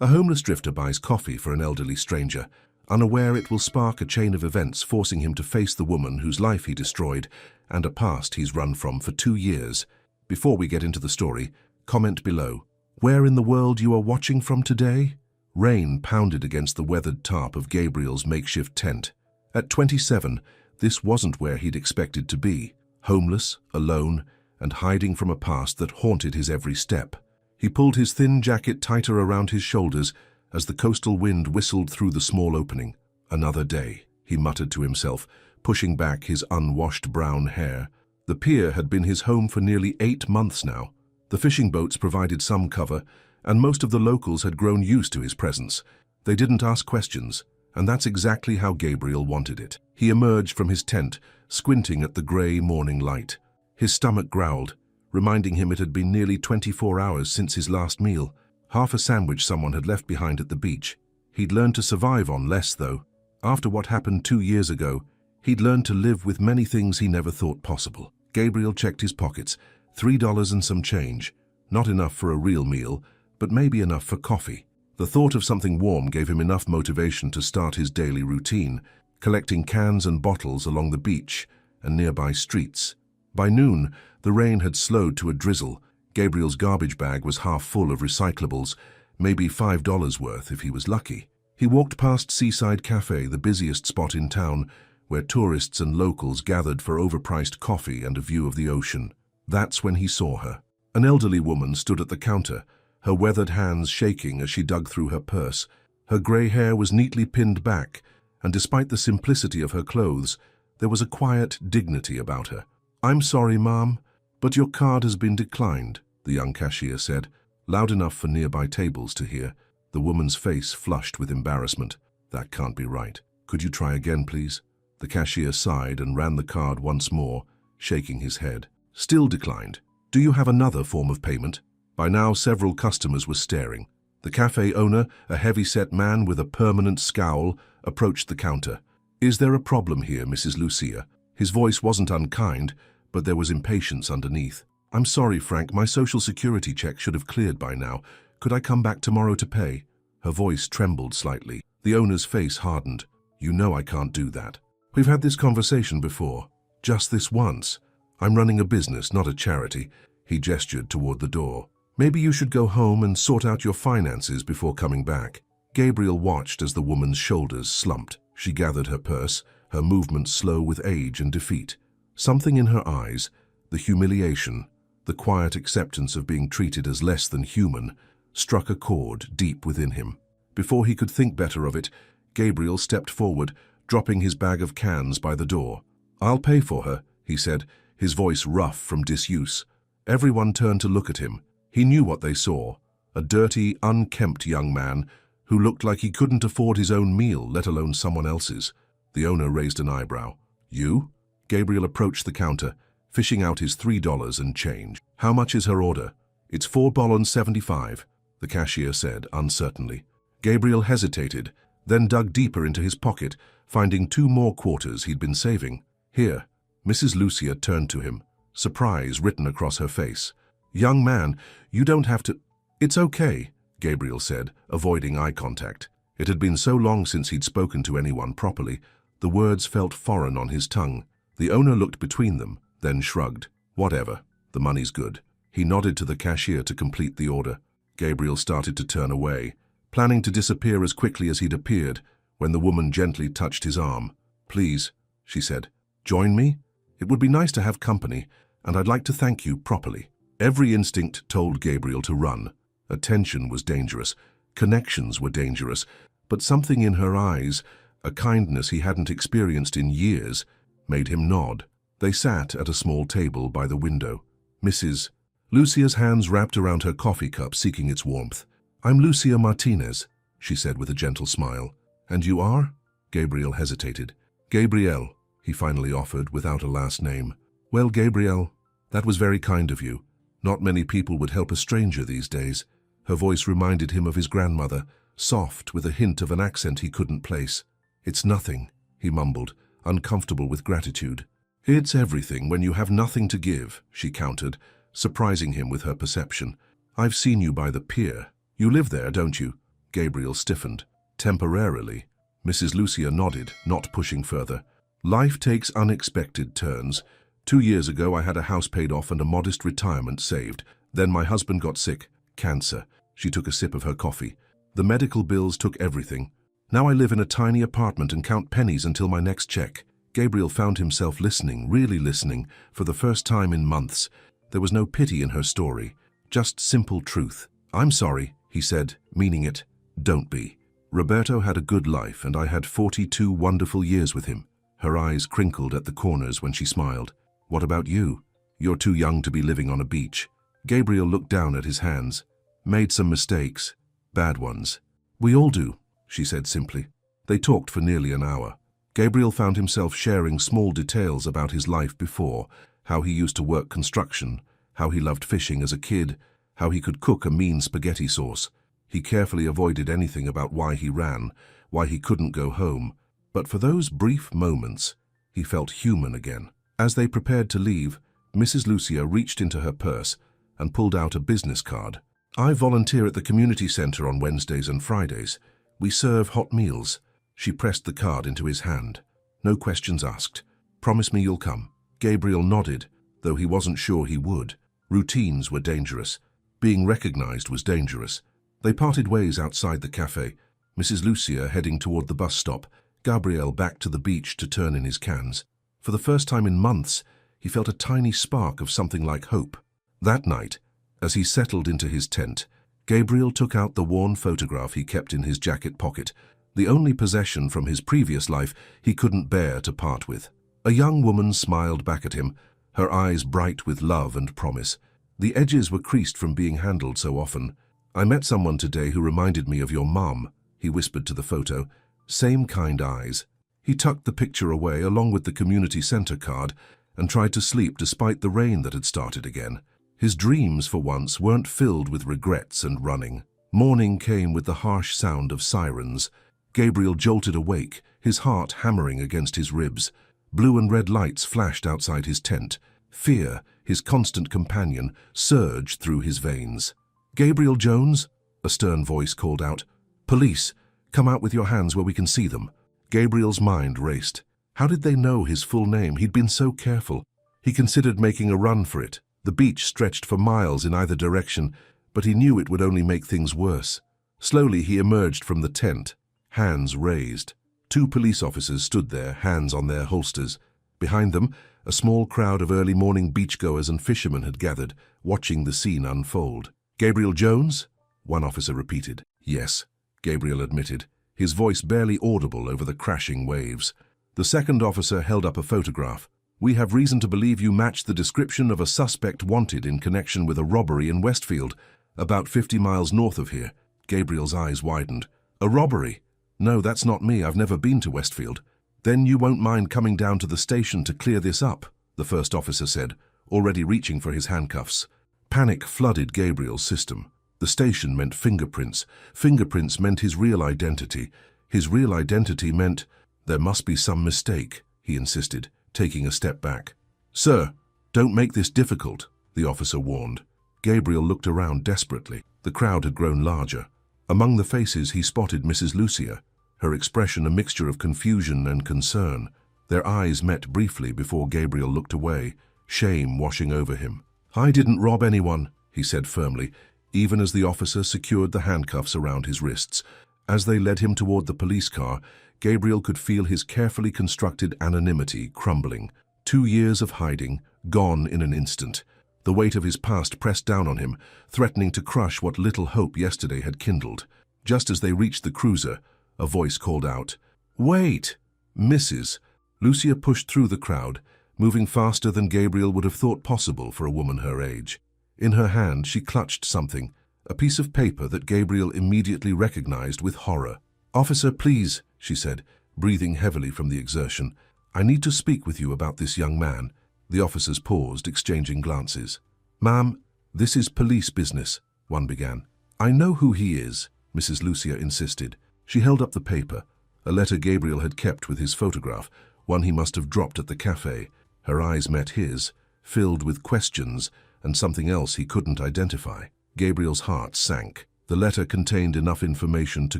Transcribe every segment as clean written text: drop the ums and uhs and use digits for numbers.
A homeless drifter buys coffee for an elderly stranger, unaware it will spark a chain of events forcing him to face the woman whose life he destroyed and a past he's run from for 2 years. Before we get into the story, comment below where in the world you are watching from today. Rain pounded against the weathered tarp of Gabriel's makeshift tent. At 27, this wasn't where he'd expected to be, homeless, alone, and hiding from a past that haunted his every step. He pulled his thin jacket tighter around his shoulders as the coastal wind whistled through the small opening. Another day, he muttered to himself, pushing back his unwashed brown hair. The pier had been his home for nearly 8 months now. The fishing boats provided some cover, and most of the locals had grown used to his presence. They didn't ask questions, and that's exactly how Gabriel wanted it. He emerged from his tent, squinting at the grey morning light. His stomach growled, reminding him it had been nearly 24 hours since his last meal. Half a sandwich someone had left behind at the beach. He'd learned to survive on less, though. After what happened 2 years ago, he'd learned to live with many things he never thought possible. Gabriel checked his pockets. $3 and some change. Not enough for a real meal, but maybe enough for coffee. The thought of something warm gave him enough motivation to start his daily routine, collecting cans and bottles along the beach and nearby streets. By noon, the rain had slowed to a drizzle. Gabriel's garbage bag was half full of recyclables, maybe $5 worth if he was lucky. He walked past Seaside Cafe, the busiest spot in town, where tourists and locals gathered for overpriced coffee and a view of the ocean. That's when he saw her. An elderly woman stood at the counter, her weathered hands shaking as she dug through her purse. Her grey hair was neatly pinned back, and despite the simplicity of her clothes, there was a quiet dignity about her. "I'm sorry, ma'am, but your card has been declined," the young cashier said, loud enough for nearby tables to hear. The woman's face flushed with embarrassment. "That can't be right. Could you try again, please?" The cashier sighed and ran the card once more, shaking his head. "Still declined. Do you have another form of payment?" By now, several customers were staring. The cafe owner, a heavy-set man with a permanent scowl, approached the counter. "Is there a problem here, Mrs. Lucia?" His voice wasn't unkind, but there was impatience underneath. "I'm sorry, Frank, my social security check should have cleared by now. Could I come back tomorrow to pay?" Her voice trembled slightly. The owner's face hardened. "You know I can't do that. We've had this conversation before. Just this once. I'm running a business, not a charity." He gestured toward the door. "Maybe you should go home and sort out your finances before coming back." Gabriel watched as the woman's shoulders slumped. She gathered her purse, her movements slow with age and defeat. Something in her eyes, the humiliation, the quiet acceptance of being treated as less than human, struck a chord deep within him. Before he could think better of it, Gabriel stepped forward, dropping his bag of cans by the door. "I'll pay for her," he said, his voice rough from disuse. Everyone turned to look at him. He knew what they saw, a dirty, unkempt young man who looked like he couldn't afford his own meal, let alone someone else's. The owner raised an eyebrow. "You?" Gabriel approached the counter, fishing out his $3 and change. "How much is her order?" "It's $4.75, the cashier said uncertainly. Gabriel hesitated, then dug deeper into his pocket, finding 2 more quarters he'd been saving. "Here." Mrs. Lucia turned to him, surprise written across her face. "Young man, you don't have to—" "It's okay," Gabriel said, avoiding eye contact. It had been so long since he'd spoken to anyone properly, the words felt foreign on his tongue. The owner looked between them, then shrugged. "Whatever. The money's good." He nodded to the cashier to complete the order. Gabriel started to turn away, planning to disappear as quickly as he'd appeared, when the woman gently touched his arm. "Please," she said, "join me? It would be nice to have company, and I'd like to thank you properly." Every instinct told Gabriel to run. Attention was dangerous. Connections were dangerous. But something in her eyes, a kindness he hadn't experienced in years, made him nod. They sat at a small table by the window. Mrs. Lucia's hands wrapped around her coffee cup, seeking its warmth. "I'm Lucia Martinez," she said with a gentle smile. "And you are?" Gabriel hesitated. "Gabriel," he finally offered without a last name. "Well, Gabriel, that was very kind of you. Not many people would help a stranger these days." Her voice reminded him of his grandmother, soft with a hint of an accent he couldn't place. "It's nothing," he mumbled, uncomfortable with gratitude. "It's everything when you have nothing to give," she countered, surprising him with her perception. "I've seen you by the pier. You live there, don't you?" Gabriel stiffened. Temporarily. Mrs. Lucia nodded, not pushing further. Life takes unexpected turns. 2 years ago I had a house paid off and a modest retirement saved. Then my husband got sick. Cancer. She took a sip of her coffee. The medical bills took everything. Now I live in a tiny apartment and count pennies until my next check. Gabriel found himself listening, really listening, for the first time in months. There was no pity in her story, just simple truth. "I'm sorry," he said, meaning it. "Don't be. Roberto had a good life and I had 42 wonderful years with him." Her eyes crinkled at the corners when she smiled. "What about you? You're too young to be living on a beach." Gabriel looked down at his hands. "Made some mistakes. Bad ones." "We all do," she said simply. They talked for nearly an hour. Gabriel found himself sharing small details about his life before, how he used to work construction, how he loved fishing as a kid, how he could cook a mean spaghetti sauce. He carefully avoided anything about why he ran, why he couldn't go home. But for those brief moments, he felt human again. As they prepared to leave, Mrs. Lucia reached into her purse and pulled out a business card. "I volunteer at the community center on Wednesdays and Fridays. We serve hot meals." She pressed the card into his hand. "No questions asked. Promise me you'll come." Gabriel nodded, though he wasn't sure he would. Routines were dangerous. Being recognized was dangerous. They parted ways outside the cafe, Mrs. Lucia heading toward the bus stop, Gabriel back to the beach to turn in his cans. For the first time in months, he felt a tiny spark of something like hope. That night, as he settled into his tent, Gabriel took out the worn photograph he kept in his jacket pocket, the only possession from his previous life he couldn't bear to part with. A young woman smiled back at him, her eyes bright with love and promise. The edges were creased from being handled so often. "I met someone today who reminded me of your mom," he whispered to the photo. "Same kind eyes." He tucked the picture away along with the community center card and tried to sleep despite the rain that had started again. His dreams, for once, weren't filled with regrets and running. Morning came with the harsh sound of sirens. Gabriel jolted awake, his heart hammering against his ribs. Blue and red lights flashed outside his tent. Fear, his constant companion, surged through his veins. "Gabriel Jones?" a stern voice called out. "Police, come out with your hands where we can see them." Gabriel's mind raced. How did they know his full name? He'd been so careful. He considered making a run for it. The beach stretched for miles in either direction, but he knew it would only make things worse. Slowly he emerged from the tent, hands raised. 2 police officers stood there, hands on their holsters. Behind them, a small crowd of early morning beachgoers and fishermen had gathered, watching the scene unfold. "Gabriel Jones?" one officer repeated. "Yes," Gabriel admitted, his voice barely audible over the crashing waves. The second officer held up a photograph. "We have reason to believe you match the description of a suspect wanted in connection with a robbery in Westfield, about 50 miles north of here." Gabriel's eyes widened. "A robbery? No, that's not me. I've never been to Westfield." "Then you won't mind coming down to the station to clear this up," the first officer said, already reaching for his handcuffs. Panic flooded Gabriel's system. The station meant fingerprints. Fingerprints meant his real identity. His real identity meant... There must be some mistake, he insisted, taking a step back. "Sir, don't make this difficult," the officer warned. Gabriel looked around desperately. The crowd had grown larger. Among the faces he spotted Mrs. Lucia, her expression a mixture of confusion and concern. Their eyes met briefly before Gabriel looked away, shame washing over him. "I didn't rob anyone," he said firmly, even as the officer secured the handcuffs around his wrists. As they led him toward the police car, Gabriel could feel his carefully constructed anonymity crumbling. 2 years of hiding, gone in an instant. The weight of his past pressed down on him, threatening to crush what little hope yesterday had kindled. Just as they reached the cruiser, a voice called out, "Wait!" "Mrs." Lucia pushed through the crowd, moving faster than Gabriel would have thought possible for a woman her age. In her hand she clutched something, a piece of paper that Gabriel immediately recognized with horror. "Officer, please," she said, breathing heavily from the exertion. "I need to speak with you about this young man." The officers paused, exchanging glances. "Ma'am, this is police business," one began. "I know who he is," Mrs. Lucia insisted. She held up the paper, a letter Gabriel had kept with his photograph, one he must have dropped at the cafe. Her eyes met his, filled with questions and something else he couldn't identify. Gabriel's heart sank. The letter contained enough information to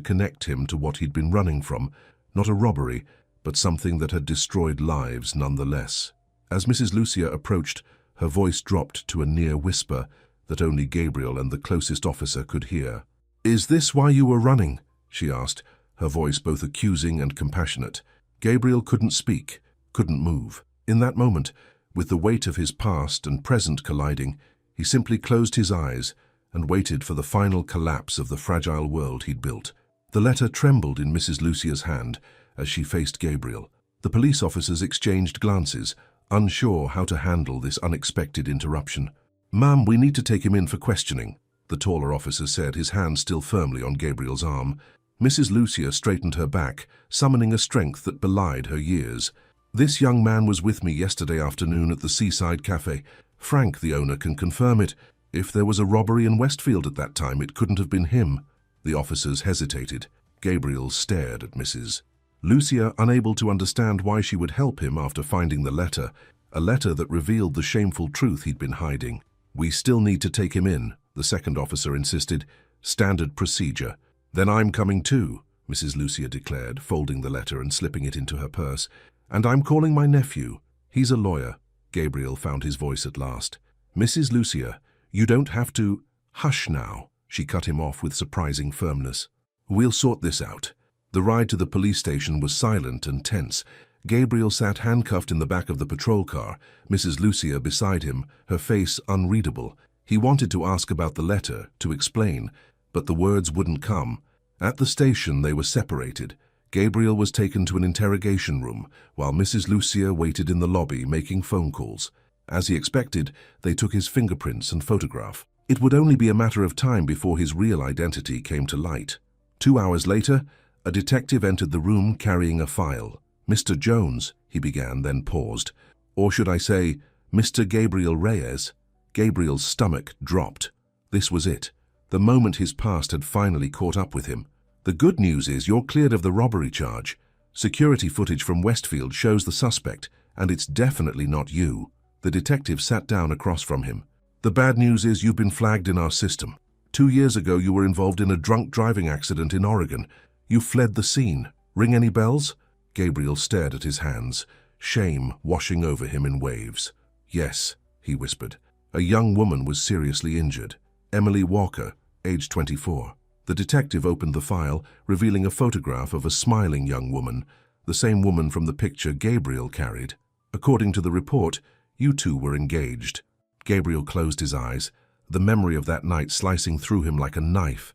connect him to what he'd been running from, not a robbery, but something that had destroyed lives nonetheless. As Mrs. Lucia approached, her voice dropped to a near whisper that only Gabriel and the closest officer could hear. "Is this why you were running?" she asked, her voice both accusing and compassionate. Gabriel couldn't speak, couldn't move. In that moment, with the weight of his past and present colliding, he simply closed his eyes and waited for the final collapse of the fragile world he'd built. The letter trembled in Mrs. Lucia's hand as she faced Gabriel. The police officers exchanged glances, unsure how to handle this unexpected interruption. "Ma'am, we need to take him in for questioning," the taller officer said, his hand still firmly on Gabriel's arm. Mrs. Lucia straightened her back, summoning a strength that belied her years. "This young man was with me yesterday afternoon at the Seaside Cafe. Frank, the owner, can confirm it. If there was a robbery in Westfield at that time, it couldn't have been him." The officers hesitated. Gabriel stared at Mrs. Lucia, unable to understand why she would help him after finding the letter, a letter that revealed the shameful truth he'd been hiding. "We still need to take him in," the second officer insisted. "Standard procedure." "Then I'm coming too," Mrs. Lucia declared, folding the letter and slipping it into her purse. "And I'm calling my nephew. He's a lawyer." Gabriel found his voice at last. "Mrs. Lucia, you don't have to—" "Hush now," she cut him off with surprising firmness. "We'll sort this out." The ride to the police station was silent and tense. Gabriel sat handcuffed in the back of the patrol car, Mrs. Lucia beside him, her face unreadable. He wanted to ask about the letter, to explain, but the words wouldn't come. At the station they were separated. Gabriel was taken to an interrogation room, while Mrs. Lucia waited in the lobby making phone calls. As he expected, they took his fingerprints and photograph. It would only be a matter of time before his real identity came to light. 2 hours later, a detective entered the room carrying a file. "Mr. Jones," he began, then paused. "Or should I say, Mr. Gabriel Reyes?" Gabriel's stomach dropped. This was it. The moment his past had finally caught up with him. "The good news is you're cleared of the robbery charge. Security footage from Westfield shows the suspect, and it's definitely not you." The detective sat down across from him. "The bad news is you've been flagged in our system. 2 years ago you were involved in a drunk driving accident in Oregon. You fled the scene. Ring any bells?" Gabriel stared at his hands, shame washing over him in waves. "Yes," he whispered. "A young woman was seriously injured. Emily Walker, age 24. The detective opened the file, revealing a photograph of a smiling young woman, the same woman from the picture Gabriel carried. "According to the report, you two were engaged." Gabriel closed his eyes, the memory of that night slicing through him like a knife.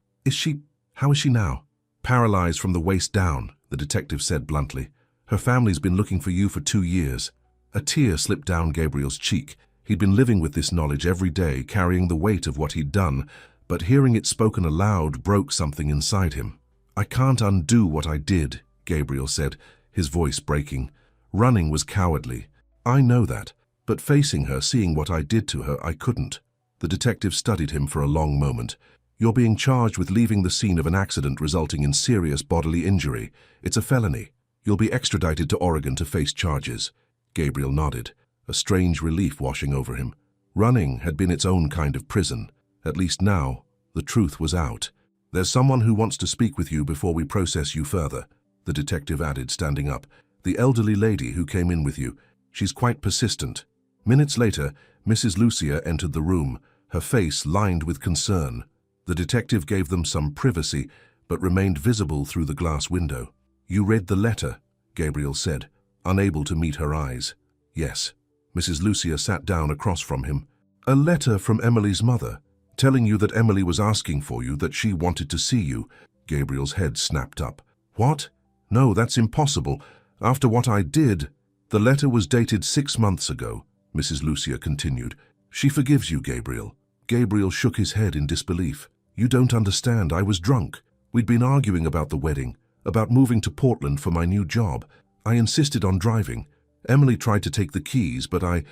How is she now?" "Paralyzed from the waist down," the detective said bluntly. "Her family's been looking for you for 2 years. A tear slipped down Gabriel's cheek. He'd been living with this knowledge every day, carrying the weight of what he'd done, but hearing it spoken aloud broke something inside him. "I can't undo what I did," Gabriel said, his voice breaking. "Running was cowardly. I know that, but facing her, seeing what I did to her, I couldn't." The detective studied him for a long moment. "You're being charged with leaving the scene of an accident resulting in serious bodily injury. It's a felony. You'll be extradited to Oregon to face charges." Gabriel nodded, a strange relief washing over him. Running had been its own kind of prison. At least now, the truth was out. "There's someone who wants to speak with you before we process you further," the detective added, standing up. "The elderly lady who came in with you. She's quite persistent." Minutes later, Mrs. Lucia entered the room, her face lined with concern. The detective gave them some privacy, but remained visible through the glass window. "You read the letter," Gabriel said, unable to meet her eyes. "Yes." Mrs. Lucia sat down across from him. "A letter from Emily's mother, telling you that Emily was asking for you, that she wanted to see you." Gabriel's head snapped up. "What? No, that's impossible. After what I did." "The letter was dated 6 months ago," Mrs. Lucia continued. "She forgives you, Gabriel." Gabriel shook his head in disbelief. "You don't understand. I was drunk. We'd been arguing about the wedding, about moving to Portland for my new job. I insisted on driving. Emily tried to take the keys, but I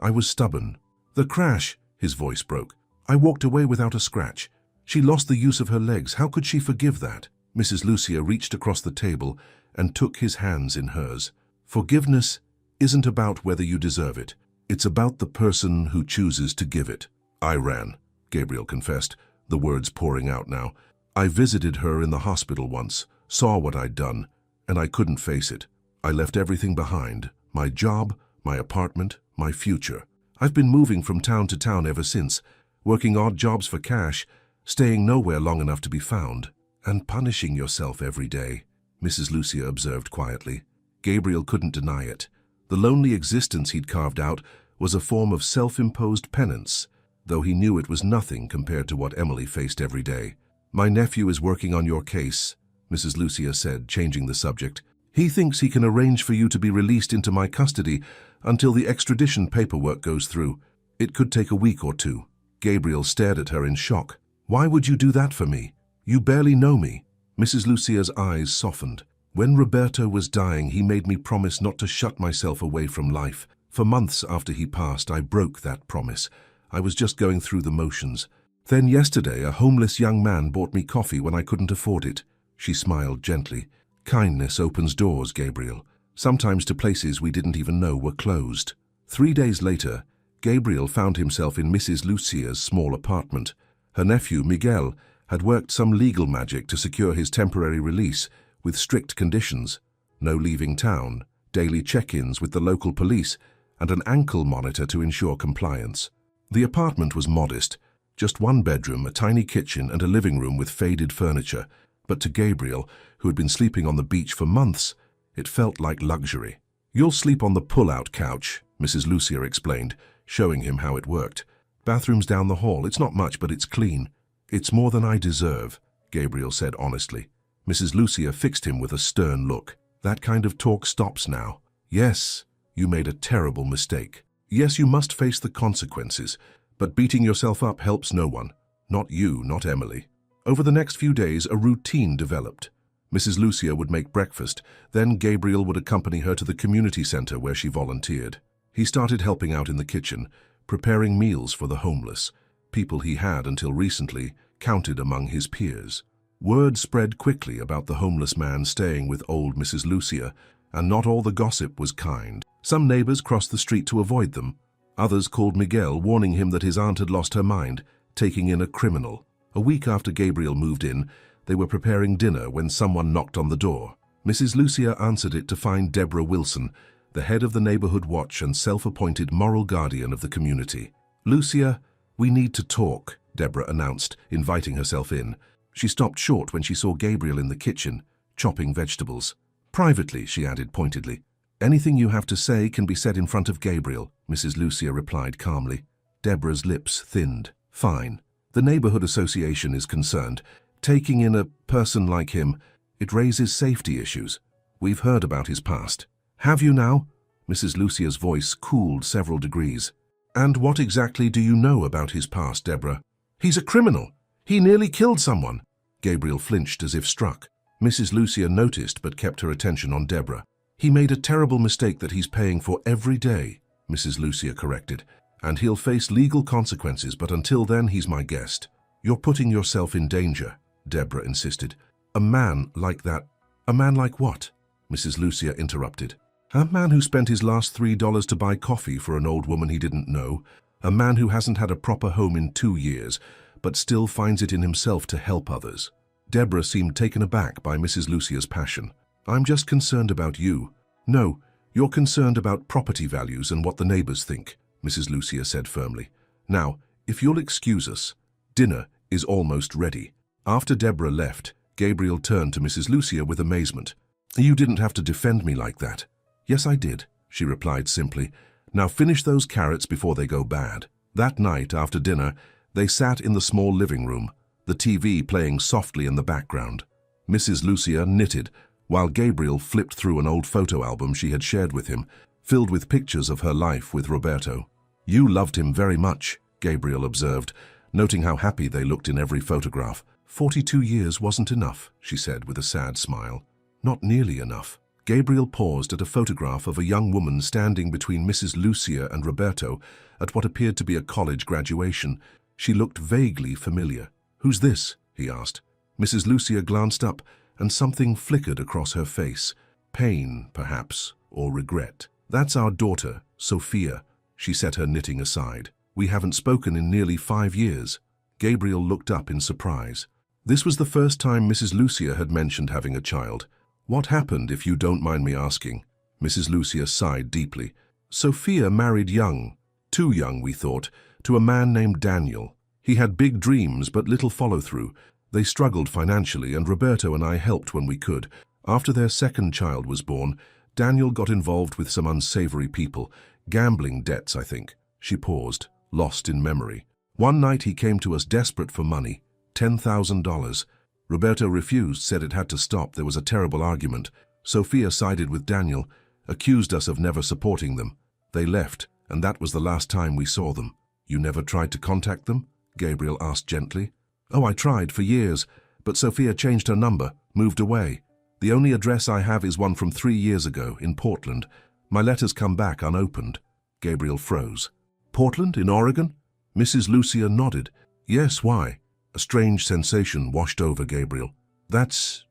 was stubborn. The crash," his voice broke. "I walked away without a scratch. She lost the use of her legs. How could she forgive that?" Mrs. Lucia reached across the table and took his hands in hers. "Forgiveness isn't about whether you deserve it. It's about the person who chooses to give it." "I ran," Gabriel confessed, the words pouring out now. I visited her in the hospital once, saw what I'd done, and I couldn't face it. I left everything behind, my job, my apartment, my future. I've been moving from town to town ever since, working odd jobs for cash, staying nowhere long enough to be found, and punishing yourself every day, Mrs. Lucia observed quietly. Gabriel couldn't deny it. The lonely existence he'd carved out was a form of self-imposed penance, though he knew it was nothing compared to what Emily faced every day. My nephew is working on your case, Mrs. Lucia said, changing the subject. He thinks he can arrange for you to be released into my custody until the extradition paperwork goes through. It could take a week or two. Gabriel stared at her in shock. Why would you do that for me? You barely know me. Mrs. Lucia's eyes softened. When Roberto was dying, he made me promise not to shut myself away from life. For months after he passed, I broke that promise. I was just going through the motions. Then yesterday, a homeless young man bought me coffee when I couldn't afford it. She smiled gently. Kindness opens doors, Gabriel, sometimes to places we didn't even know were closed. 3 days later, Gabriel found himself in Mrs. Lucia's small apartment. Her nephew, Miguel, had worked some legal magic to secure his temporary release, with strict conditions: no leaving town, daily check-ins with the local police, and an ankle monitor to ensure compliance. The apartment was modest, just one bedroom, a tiny kitchen, and a living room with faded furniture. But to Gabriel, who had been sleeping on the beach for months, it felt like luxury. You'll sleep on the pull-out couch, Mrs. Lucia explained, showing him how it worked. Bathroom's down the hall. It's not much, but it's clean. It's more than I deserve, Gabriel said honestly. Mrs. Lucia fixed him with a stern look. That kind of talk stops now. Yes, you made a terrible mistake. Yes, you must face the consequences, but beating yourself up helps no one. Not you, not Emily. Over the next few days, a routine developed. Mrs. Lucia would make breakfast, then Gabriel would accompany her to the community center where she volunteered. He started helping out in the kitchen, preparing meals for the homeless, people he had, until recently, counted among his peers. Word spread quickly about the homeless man staying with old Mrs. Lucia, and not all the gossip was kind. Some neighbors crossed the street to avoid them. Others called Miguel, warning him that his aunt had lost her mind, taking in a criminal. A week after Gabriel moved in, they were preparing dinner when someone knocked on the door. Mrs. Lucia answered it to find Deborah Wilson, the head of the neighborhood watch and self-appointed moral guardian of the community. "Lucia, we need to talk," Deborah announced, inviting herself in. She stopped short when she saw Gabriel in the kitchen, chopping vegetables. "Privately," she added pointedly. "Anything you have to say can be said in front of Gabriel," Mrs. Lucia replied calmly. Deborah's lips thinned. "Fine. The neighborhood association is concerned. Taking in a person like him, it raises safety issues. We've heard about his past." "Have you now?" Mrs. Lucia's voice cooled several degrees. "And what exactly do you know about his past, Deborah?" "He's a criminal. He nearly killed someone." Gabriel flinched as if struck. Mrs. Lucia noticed but kept her attention on Deborah. "He made a terrible mistake that he's paying for every day," Mrs. Lucia corrected. "And he'll face legal consequences, but until then he's my guest." "You're putting yourself in danger," Deborah insisted. "A man like that—" "A man like what?" Mrs. Lucia interrupted. "A man who spent his last $3 to buy coffee for an old woman he didn't know. A man who hasn't had a proper home in 2 years, but still finds it in himself to help others." Deborah seemed taken aback by Mrs. Lucia's passion. "I'm just concerned about you." "No, you're concerned about property values and what the neighbors think," Mrs. Lucia said firmly. "Now, if you'll excuse us, dinner is almost ready." After Deborah left, Gabriel turned to Mrs. Lucia with amazement. "You didn't have to defend me like that." "Yes, I did," she replied simply. "Now finish those carrots before they go bad." That night, after dinner, they sat in the small living room, the TV playing softly in the background. Mrs. Lucia knitted, while Gabriel flipped through an old photo album she had shared with him, filled with pictures of her life with Roberto. "You loved him very much," Gabriel observed, noting how happy they looked in every photograph. 42 years wasn't enough," she said with a sad smile. "Not nearly enough." Gabriel paused at a photograph of a young woman standing between Mrs. Lucia and Roberto at what appeared to be a college graduation. She looked vaguely familiar. "Who's this?" he asked. Mrs. Lucia glanced up, and something flickered across her face. Pain, perhaps, or regret. "That's our daughter, Sophia." She set her knitting aside. "We haven't spoken in nearly 5 years." Gabriel looked up in surprise. This was the first time Mrs. Lucia had mentioned having a child. What happened, if you don't mind me asking? Mrs. Lucia sighed deeply. Sophia married young, too young, we thought, to a man named Daniel. He had big dreams but little follow-through. They struggled financially, and Roberto and I helped when we could. After their second child was born, Daniel got involved with some unsavory people. Gambling debts, I think. She paused, lost in memory. One night he came to us desperate for money. $10,000. Roberto refused, said it had to stop. There was a terrible argument. Sophia sided with Daniel, accused us of never supporting them. They left, and that was the last time we saw them. You never tried to contact them? Gabriel asked gently. Oh, I tried for years, but Sophia changed her number, moved away. The only address I have is one from 3 years ago, in Portland. My letters come back unopened. Gabriel froze. Portland, in Oregon? Mrs. Lucia nodded. Yes, why? A strange sensation washed over Gabriel. That's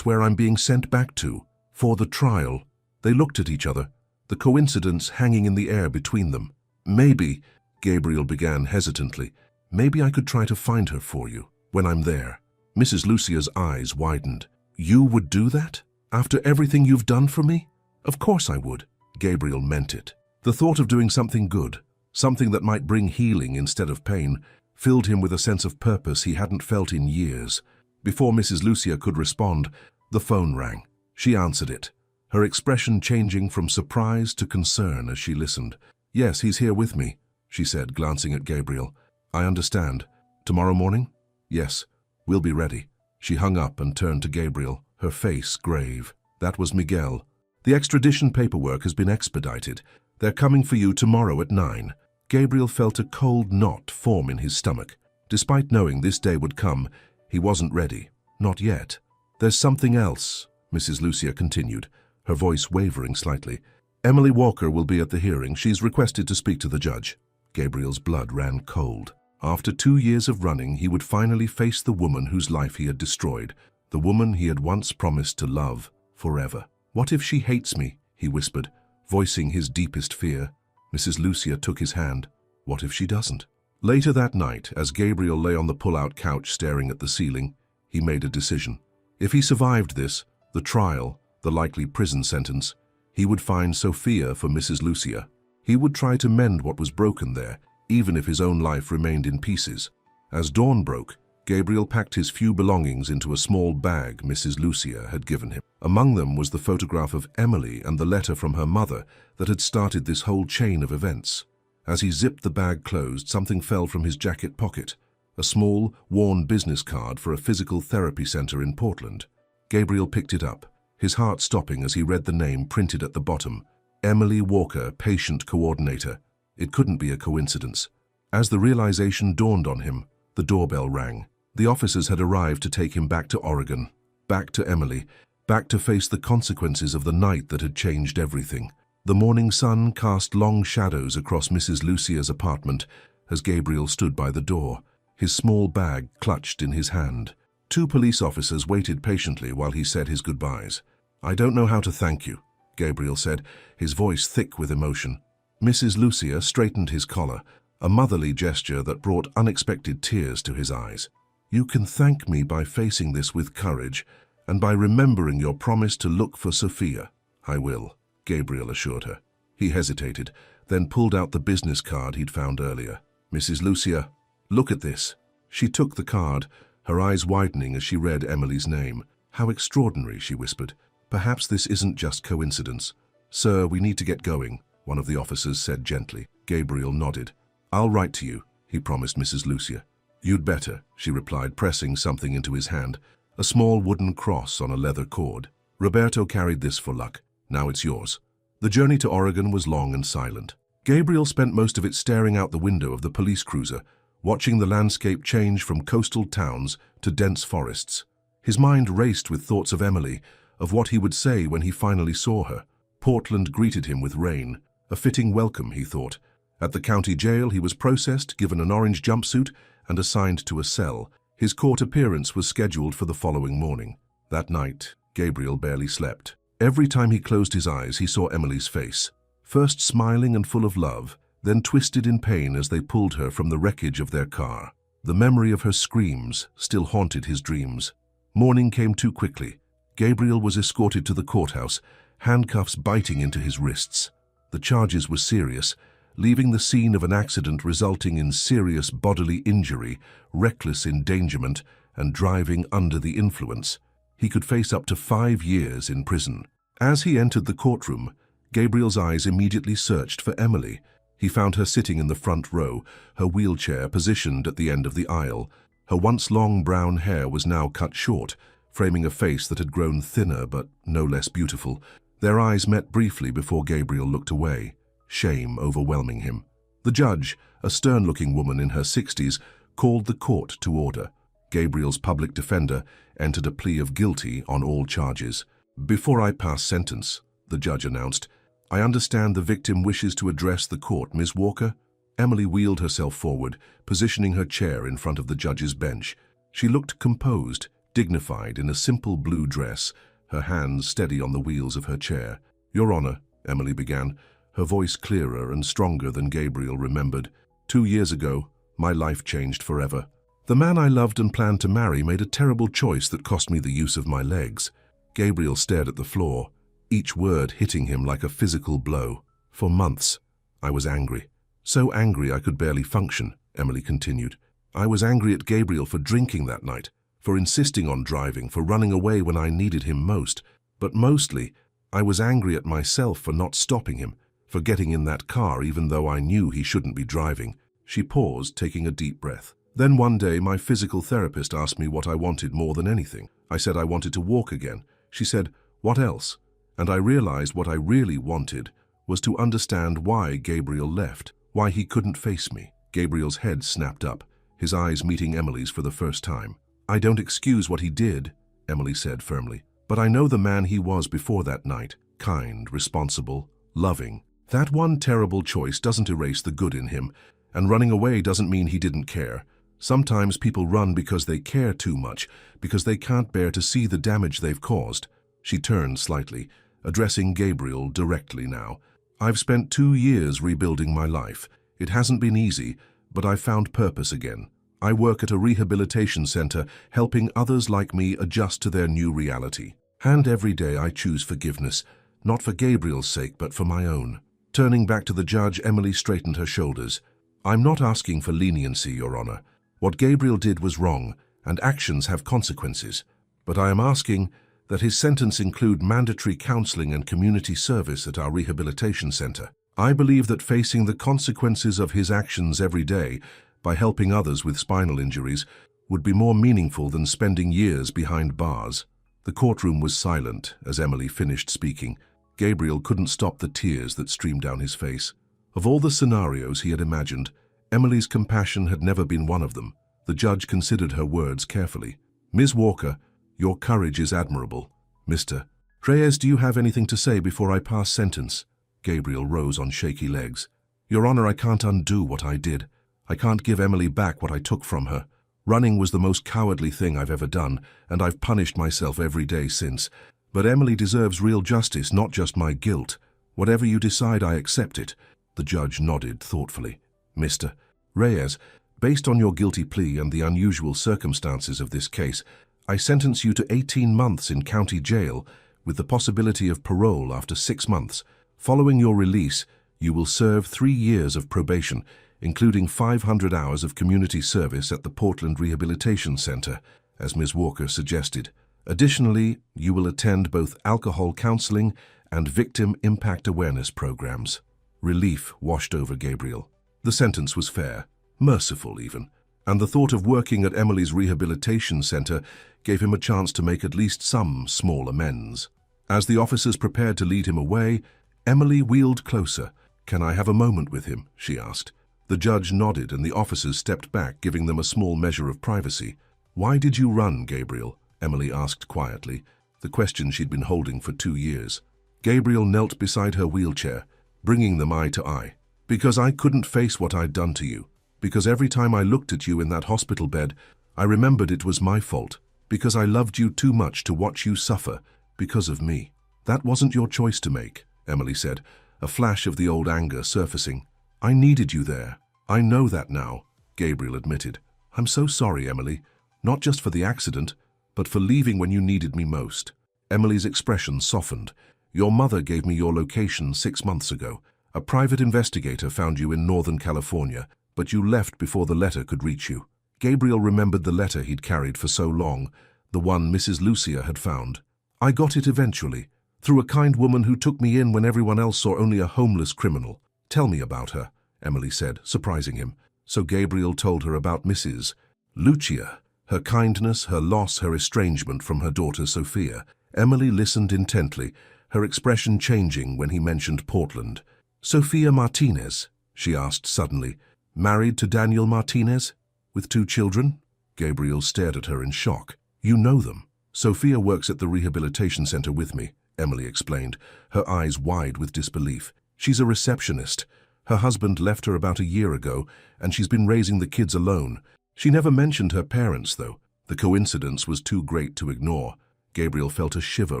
where I'm being sent back to, for the trial. They looked at each other, the coincidence hanging in the air between them. Maybe, Gabriel began hesitantly, maybe I could try to find her for you, when I'm there. Mrs. Lucia's eyes widened. You would do that? After everything you've done for me? Of course I would. Gabriel meant it. The thought of doing something good, something that might bring healing instead of pain, filled him with a sense of purpose he hadn't felt in years. Before Mrs. Lucia could respond, the phone rang. She answered it, her expression changing from surprise to concern as she listened. Yes, he's here with me, she said, glancing at Gabriel. I understand. Tomorrow morning? Yes, we'll be ready. She hung up and turned to Gabriel, her face grave. That was Miguel. The extradition paperwork has been expedited. They're coming for you tomorrow at 9. Gabriel felt a cold knot form in his stomach. Despite knowing this day would come, he wasn't ready. Not yet. There's something else, Mrs. Lucia continued, her voice wavering slightly. Emily Walker will be at the hearing. She's requested to speak to the judge. Gabriel's blood ran cold. After 2 years of running, he would finally face the woman whose life he had destroyed, the woman he had once promised to love forever. What if she hates me? He whispered, voicing his deepest fear. Mrs. Lucia took his hand. What if she doesn't? Later that night, as Gabriel lay on the pull-out couch staring at the ceiling, he made a decision. If he survived this, the trial, the likely prison sentence, he would find Sophia for Mrs. Lucia. He would try to mend what was broken there, even if his own life remained in pieces. As dawn broke, Gabriel packed his few belongings into a small bag Mrs. Lucia had given him. Among them was the photograph of Emily and the letter from her mother that had started this whole chain of events. As he zipped the bag closed, something fell from his jacket pocket, a small, worn business card for a physical therapy center in Portland. Gabriel picked it up, his heart stopping as he read the name printed at the bottom. Emily Walker, patient coordinator. It couldn't be a coincidence. As the realization dawned on him, the doorbell rang. The officers had arrived to take him back to Oregon, back to Emily, back to face the consequences of the night that had changed everything. The morning sun cast long shadows across Mrs. Lucia's apartment as Gabriel stood by the door, his small bag clutched in his hand. 2 police officers waited patiently while he said his goodbyes. I don't know how to thank you, Gabriel said, his voice thick with emotion. Mrs. Lucia straightened his collar, a motherly gesture that brought unexpected tears to his eyes. You can thank me by facing this with courage and by remembering your promise to look for Sophia. I will, Gabriel assured her. He hesitated, then pulled out the business card he'd found earlier. Mrs. Lucia, look at this. She took the card, her eyes widening as she read Emily's name. How extraordinary, she whispered. Perhaps this isn't just coincidence. Sir, we need to get going, one of the officers said gently. Gabriel nodded. I'll write to you, he promised Mrs. Lucia. You'd better, she replied, pressing something into his hand, a small wooden cross on a leather cord. Roberto carried this for luck. Now it's yours. The journey to Oregon was long and silent. Gabriel spent most of it staring out the window of the police cruiser, watching the landscape change from coastal towns to dense forests. His mind raced with thoughts of Emily, of what he would say when he finally saw her. Portland greeted him with rain, a fitting welcome, he thought. At the county jail, he was processed, given an orange jumpsuit, and assigned to a cell. His court appearance was scheduled for the following morning. That night, Gabriel barely slept. Every time he closed his eyes, he saw Emily's face, first smiling and full of love, then twisted in pain as they pulled her from the wreckage of their car. The memory of her screams still haunted his dreams. Morning came too quickly. Gabriel was escorted to the courthouse, handcuffs biting into his wrists. The charges were serious, leaving the scene of an accident resulting in serious bodily injury, reckless endangerment, and driving under the influence. He could face up to 5 years in prison. As he entered the courtroom, Gabriel's eyes immediately searched for Emily. He found her sitting in the front row, her wheelchair positioned at the end of the aisle. Her once long brown hair was now cut short, framing a face that had grown thinner but no less beautiful. Their eyes met briefly before Gabriel looked away, shame overwhelming him. The judge, a stern-looking woman in her 60s, called the court to order. Gabriel's public defender entered a plea of guilty on all charges. "Before I pass sentence," the judge announced, "I understand the victim wishes to address the court, Ms. Walker." Emily wheeled herself forward, positioning her chair in front of the judge's bench. She looked composed, dignified in a simple blue dress, her hands steady on the wheels of her chair. "Your Honor," Emily began, her voice clearer and stronger than Gabriel remembered. "2 years ago, my life changed forever. The man I loved and planned to marry made a terrible choice that cost me the use of my legs." Gabriel stared at the floor, each word hitting him like a physical blow. "For months, I was angry. So angry I could barely function," Emily continued. "I was angry at Gabriel for drinking that night, for insisting on driving, for running away when I needed him most. But mostly, I was angry at myself for not stopping him, for getting in that car even though I knew he shouldn't be driving." She paused, taking a deep breath. "Then one day, my physical therapist asked me what I wanted more than anything. I said I wanted to walk again. She said, 'What else?' And I realized what I really wanted was to understand why Gabriel left, why he couldn't face me." Gabriel's head snapped up, his eyes meeting Emily's for the first time. "I don't excuse what he did," Emily said firmly, "but I know the man he was before that night, kind, responsible, loving. That one terrible choice doesn't erase the good in him, and running away doesn't mean he didn't care. Sometimes people run because they care too much, because they can't bear to see the damage they've caused." She turned slightly, addressing Gabriel directly now. "I've spent 2 years rebuilding my life. It hasn't been easy, but I've found purpose again. I work at a rehabilitation center, helping others like me adjust to their new reality. And every day I choose forgiveness, not for Gabriel's sake, but for my own." Turning back to the judge, Emily straightened her shoulders. "I'm not asking for leniency, Your Honor. What Gabriel did was wrong, and actions have consequences. But I am asking that his sentence include mandatory counseling and community service at our rehabilitation center. I believe that facing the consequences of his actions every day by helping others with spinal injuries would be more meaningful than spending years behind bars." The courtroom was silent as Emily finished speaking. Gabriel couldn't stop the tears that streamed down his face. Of all the scenarios he had imagined, Emily's compassion had never been one of them. The judge considered her words carefully. "Ms. Walker, your courage is admirable. Mr. Reyes, do you have anything to say before I pass sentence?" Gabriel rose on shaky legs. "Your Honor, I can't undo what I did. I can't give Emily back what I took from her. Running was the most cowardly thing I've ever done, and I've punished myself every day since. But Emily deserves real justice, not just my guilt. Whatever you decide, I accept it." The judge nodded thoughtfully. "Mr. Reyes, based on your guilty plea and the unusual circumstances of this case, I sentence you to 18 months in county jail with the possibility of parole after 6 months. Following your release, you will serve 3 years of probation, including 500 hours of community service at the Portland Rehabilitation Center, as Ms. Walker suggested. Additionally, you will attend both alcohol counseling and victim impact awareness programs." Relief washed over Gabriel. The sentence was fair, merciful even, and the thought of working at Emily's rehabilitation center gave him a chance to make at least some small amends. As the officers prepared to lead him away, Emily wheeled closer. "Can I have a moment with him?" she asked. The judge nodded and the officers stepped back, giving them a small measure of privacy. "Why did you run, Gabriel?" Emily asked quietly, the question she'd been holding for 2 years. Gabriel knelt beside her wheelchair, bringing them eye to eye. "Because I couldn't face what I'd done to you. Because every time I looked at you in that hospital bed, I remembered it was my fault. Because I loved you too much to watch you suffer because of me." "That wasn't your choice to make," Emily said, a flash of the old anger surfacing. "I needed you there. I know that now," Gabriel admitted. I'm so sorry, Emily. Not just for the accident, but for leaving when you needed me most. Emily's expression softened. Your mother gave me your location 6 months ago. A private investigator found you in Northern California, but you left before the letter could reach you. Gabriel remembered the letter he'd carried for so long, the one Mrs. Lucia had found. I got it eventually, through a kind woman who took me in when everyone else saw only a homeless criminal. Tell me about her, Emily said, surprising him. So Gabriel told her about Mrs. Lucia, her kindness, her loss, her estrangement from her daughter Sophia. Emily listened intently, her expression changing when he mentioned Portland. Sophia Martinez, she asked suddenly. Married to Daniel Martinez? With 2 children? Gabriel stared at her in shock. You know them. Sophia works at the rehabilitation center with me, Emily explained, her eyes wide with disbelief. She's a receptionist. Her husband left her about a year ago, and she's been raising the kids alone. She never mentioned her parents, though. The coincidence was too great to ignore. Gabriel felt a shiver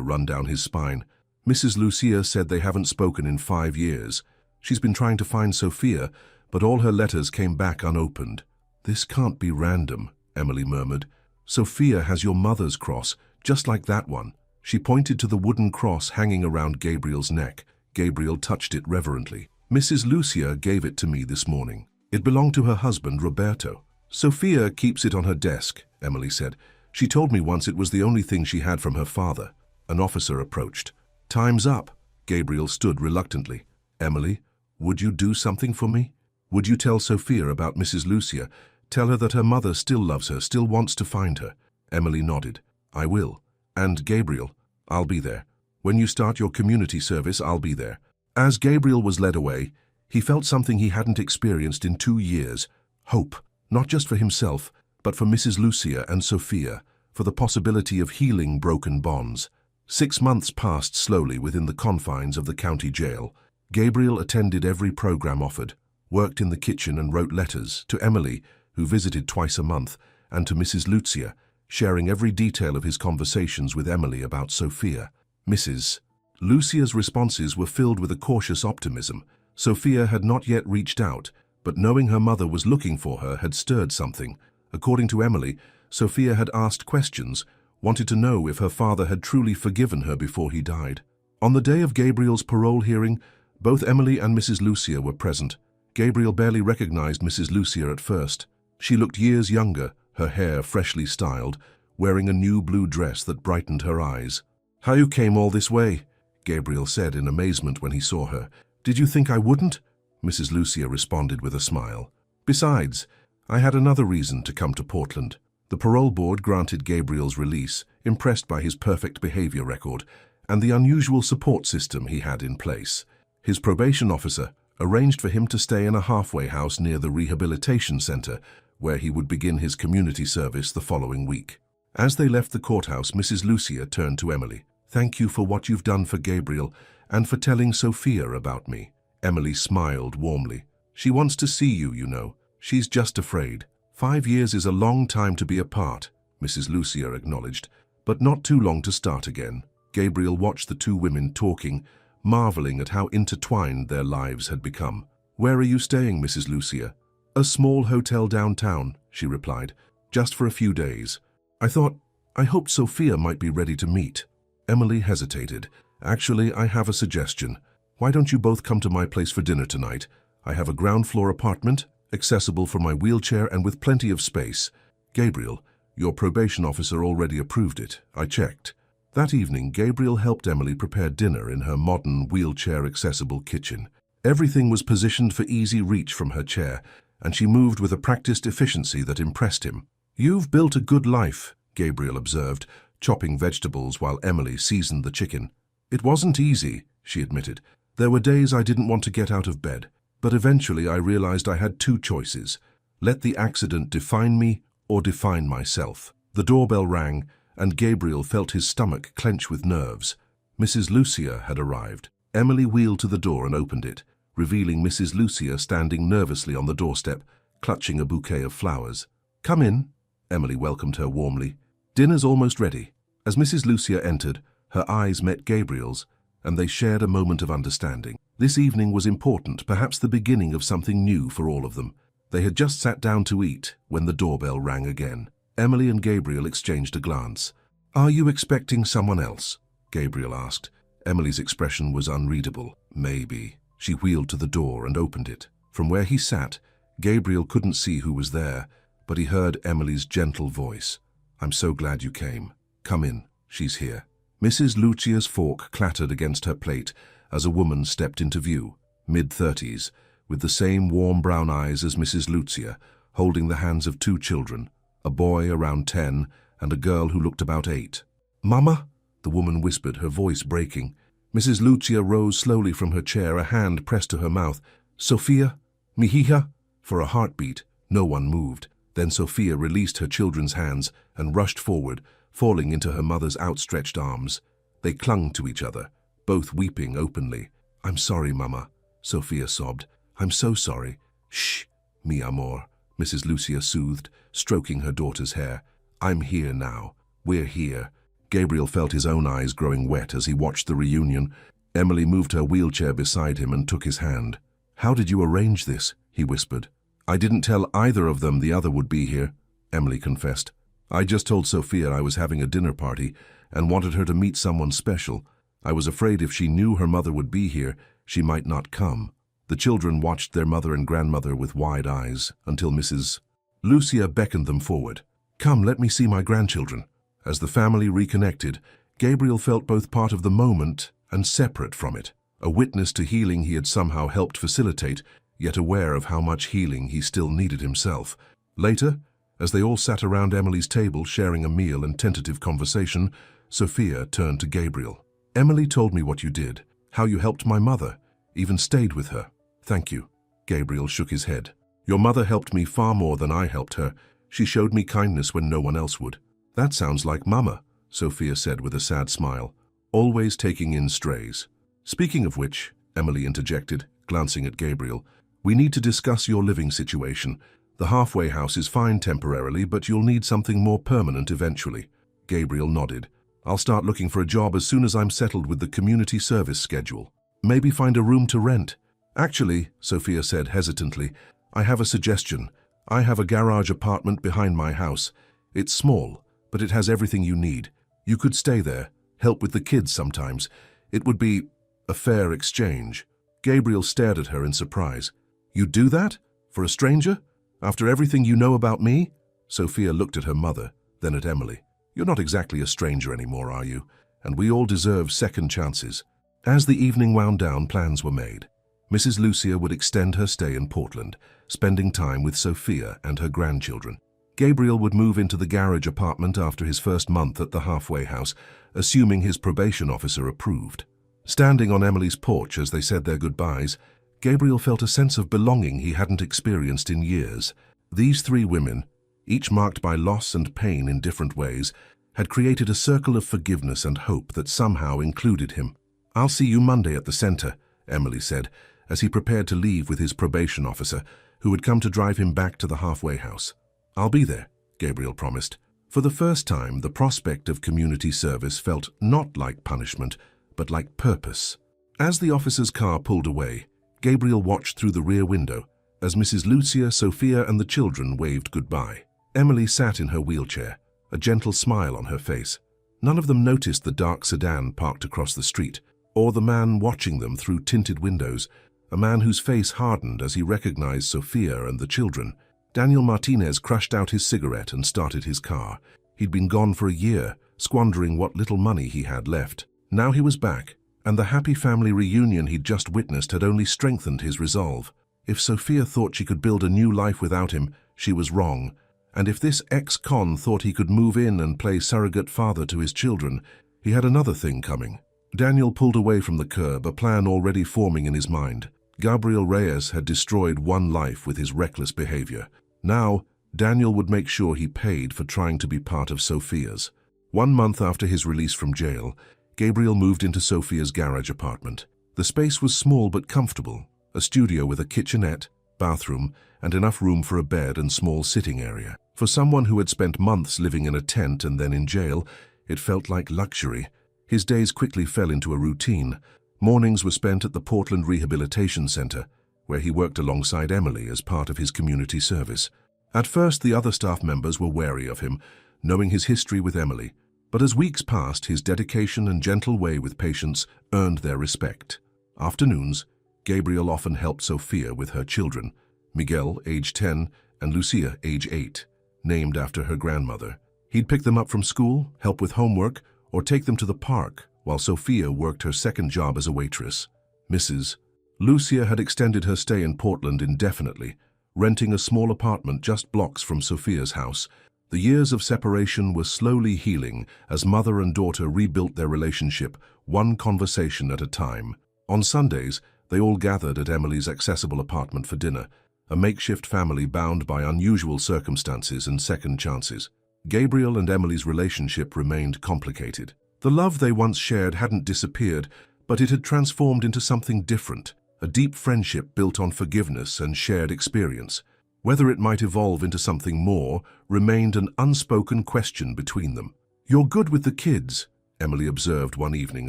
run down his spine. Mrs. Lucia said they haven't spoken in 5 years. She's been trying to find Sophia, but all her letters came back unopened. This can't be random, Emily murmured. Sophia has your mother's cross, just like that one. She pointed to the wooden cross hanging around Gabriel's neck. Gabriel touched it reverently. Mrs. Lucia gave it to me this morning. It belonged to her husband, Roberto. Sophia keeps it on her desk, Emily said. She told me once it was the only thing she had from her father. An officer approached. Time's up. Gabriel stood reluctantly. Emily, would you do something for me? Would you tell Sophia about Mrs. Lucia? Tell her that her mother still loves her, still wants to find her. Emily nodded. I will. And Gabriel, I'll be there. When you start your community service, I'll be there. As Gabriel was led away, he felt something he hadn't experienced in 2 years. Hope, not just for himself, but for Mrs. Lucia and Sophia, for the possibility of healing broken bonds. 6 months passed slowly within the confines of the county jail. Gabriel attended every program offered, worked in the kitchen and wrote letters to Emily, who visited twice a month, and to Mrs. Lucia, sharing every detail of his conversations with Emily about Sophia. Mrs. Lucia's responses were filled with a cautious optimism. Sophia had not yet reached out, but knowing her mother was looking for her had stirred something. According to Emily, Sophia had asked questions, wanted to know if her father had truly forgiven her before he died. On the day of Gabriel's parole hearing, both Emily and Mrs. Lucia were present. Gabriel barely recognized Mrs. Lucia at first. She looked years younger, her hair freshly styled, wearing a new blue dress that brightened her eyes. How you came all this way? Gabriel said in amazement when he saw her. Did you think I wouldn't? Mrs. Lucia responded with a smile. Besides, I had another reason to come to Portland. The parole board granted Gabriel's release, impressed by his perfect behavior record and the unusual support system he had in place. His probation officer arranged for him to stay in a halfway house near the rehabilitation center, where he would begin his community service the following week. As they left the courthouse, Mrs. Lucia turned to Emily. Thank you for what you've done for Gabriel and for telling Sophia about me. Emily smiled warmly. She wants to see you, you know. She's just afraid. 5 years is a long time to be apart, Mrs. Lucia acknowledged, but not too long to start again. Gabriel watched the 2 women talking, marveling at how intertwined their lives had become. Where are you staying, Mrs. Lucia? A small hotel downtown, she replied, just for a few days. I hoped Sophia might be ready to meet. Emily hesitated. Actually, I have a suggestion. Why don't you both come to my place for dinner tonight? I have a ground floor apartment, accessible for my wheelchair and with plenty of space. Gabriel, your probation officer already approved it. I checked. That evening, Gabriel helped Emily prepare dinner in her modern, wheelchair-accessible kitchen. Everything was positioned for easy reach from her chair, and she moved with a practiced efficiency that impressed him. You've built a good life, Gabriel observed, chopping vegetables while Emily seasoned the chicken. It wasn't easy, she admitted. There were days I didn't want to get out of bed, but eventually I realized I had 2 choices. Let the accident define me or define myself. The doorbell rang, and Gabriel felt his stomach clench with nerves. Mrs. Lucia had arrived. Emily wheeled to the door and opened it, revealing Mrs. Lucia standing nervously on the doorstep, clutching a bouquet of flowers. Come in, Emily welcomed her warmly. Dinner's almost ready. As Mrs. Lucia entered, her eyes met Gabriel's, and they shared a moment of understanding. This evening was important, perhaps the beginning of something new for all of them. They had just sat down to eat when the doorbell rang again. Emily and Gabriel exchanged a glance. "Are you expecting someone else?" Gabriel asked. Emily's expression was unreadable. "Maybe." She wheeled to the door and opened it. From where he sat, Gabriel couldn't see who was there, but he heard Emily's gentle voice. "I'm so glad you came. Come in, she's here." Mrs. Lucia's fork clattered against her plate as a woman stepped into view, mid-30s, with the same warm brown eyes as Mrs. Lucia, holding the hands of two children, a boy around 10 and a girl who looked about 8. "Mama?" the woman whispered, her voice breaking. Mrs. Lucia rose slowly from her chair, a hand pressed to her mouth. "Sophia? Mihija?" For a heartbeat, no one moved. Then Sophia released her children's hands and rushed forward, falling into her mother's outstretched arms. They clung to each other, both weeping openly. "I'm sorry, Mama," Sophia sobbed. "I'm so sorry." "Shh, mi amor," Mrs. Lucia soothed, stroking her daughter's hair. "I'm here now. We're here." Gabriel felt his own eyes growing wet as he watched the reunion. Emily moved her wheelchair beside him and took his hand. "How did you arrange this?" he whispered. "I didn't tell either of them the other would be here," Emily confessed. "I just told Sophia I was having a dinner party and wanted her to meet someone special. I was afraid if she knew her mother would be here, she might not come." The children watched their mother and grandmother with wide eyes until Mrs. Lucia beckoned them forward. "Come, let me see my grandchildren." As the family reconnected, Gabriel felt both part of the moment and separate from it, a witness to healing he had somehow helped facilitate, yet aware of how much healing he still needed himself. Later, as they all sat around Emily's table sharing a meal and tentative conversation, Sophia turned to Gabriel. "Emily told me what you did, how you helped my mother, even stayed with her." "Thank you." Gabriel shook his head. "Your mother helped me far more than I helped her. She showed me kindness when no one else would." "That sounds like Mama," Sophia said with a sad smile, "always taking in strays." "Speaking of which," Emily interjected, glancing at Gabriel, "we need to discuss your living situation. The halfway house is fine temporarily, but you'll need something more permanent eventually." Gabriel nodded. "I'll start looking for a job as soon as I'm settled with the community service schedule. Maybe find a room to rent." "Actually," Sophia said hesitantly, "I have a suggestion. I have a garage apartment behind my house. It's small, but it has everything you need. You could stay there, help with the kids sometimes. It would be a fair exchange." Gabriel stared at her in surprise. "You'd do that? For a stranger? After everything you know about me?" Sophia looked at her mother, then at Emily. "You're not exactly a stranger anymore, are you? And we all deserve second chances." As the evening wound down, plans were made. Mrs. Lucia would extend her stay in Portland, spending time with Sophia and her grandchildren. Gabriel would move into the garage apartment after his first month at the halfway house, assuming his probation officer approved. Standing on Emily's porch as they said their goodbyes, Gabriel felt a sense of belonging he hadn't experienced in years. These three women, each marked by loss and pain in different ways, had created a circle of forgiveness and hope that somehow included him. "I'll see you Monday at the center," Emily said, as he prepared to leave with his probation officer, who had come to drive him back to the halfway house. "I'll be there," Gabriel promised. For the first time, the prospect of community service felt not like punishment, but like purpose. As the officer's car pulled away, Gabriel watched through the rear window as Mrs. Lucia, Sophia, and the children waved goodbye. Emily sat in her wheelchair, a gentle smile on her face. None of them noticed the dark sedan parked across the street, or the man watching them through tinted windows, a man whose face hardened as he recognized Sophia and the children. Daniel Martinez crushed out his cigarette and started his car. He'd been gone for a year, squandering what little money he had left. Now he was back, and the happy family reunion he'd just witnessed had only strengthened his resolve. If Sophia thought she could build a new life without him, she was wrong. And if this ex-con thought he could move in and play surrogate father to his children, he had another thing coming. Daniel pulled away from the curb, a plan already forming in his mind. Gabriel Reyes had destroyed one life with his reckless behavior. Now, Daniel would make sure he paid for trying to be part of Sophia's. 1 month after his release from jail, Gabriel moved into Sophia's garage apartment. The space was small but comfortable, a studio with a kitchenette, bathroom, and enough room for a bed and small sitting area. For someone who had spent months living in a tent and then in jail, it felt like luxury. His days quickly fell into a routine. Mornings were spent at the Portland Rehabilitation Center, where he worked alongside Emily as part of his community service. At first, the other staff members were wary of him, knowing his history with Emily, but as weeks passed, his dedication and gentle way with patients earned their respect. Afternoons, Gabriel often helped Sophia with her children, Miguel, age 10, and Lucia, age 8, named after her grandmother. He'd pick them up from school, help with homework, or take them to the park, while Sophia worked her second job as a waitress. Mrs. Lucia had extended her stay in Portland indefinitely, renting a small apartment just blocks from Sophia's house. The years of separation were slowly healing as mother and daughter rebuilt their relationship, one conversation at a time. On Sundays, they all gathered at Emily's accessible apartment for dinner, a makeshift family bound by unusual circumstances and second chances. Gabriel and Emily's relationship remained complicated. The love they once shared hadn't disappeared, but it had transformed into something different, a deep friendship built on forgiveness and shared experience. Whether it might evolve into something more remained an unspoken question between them. "You're good with the kids," Emily observed one evening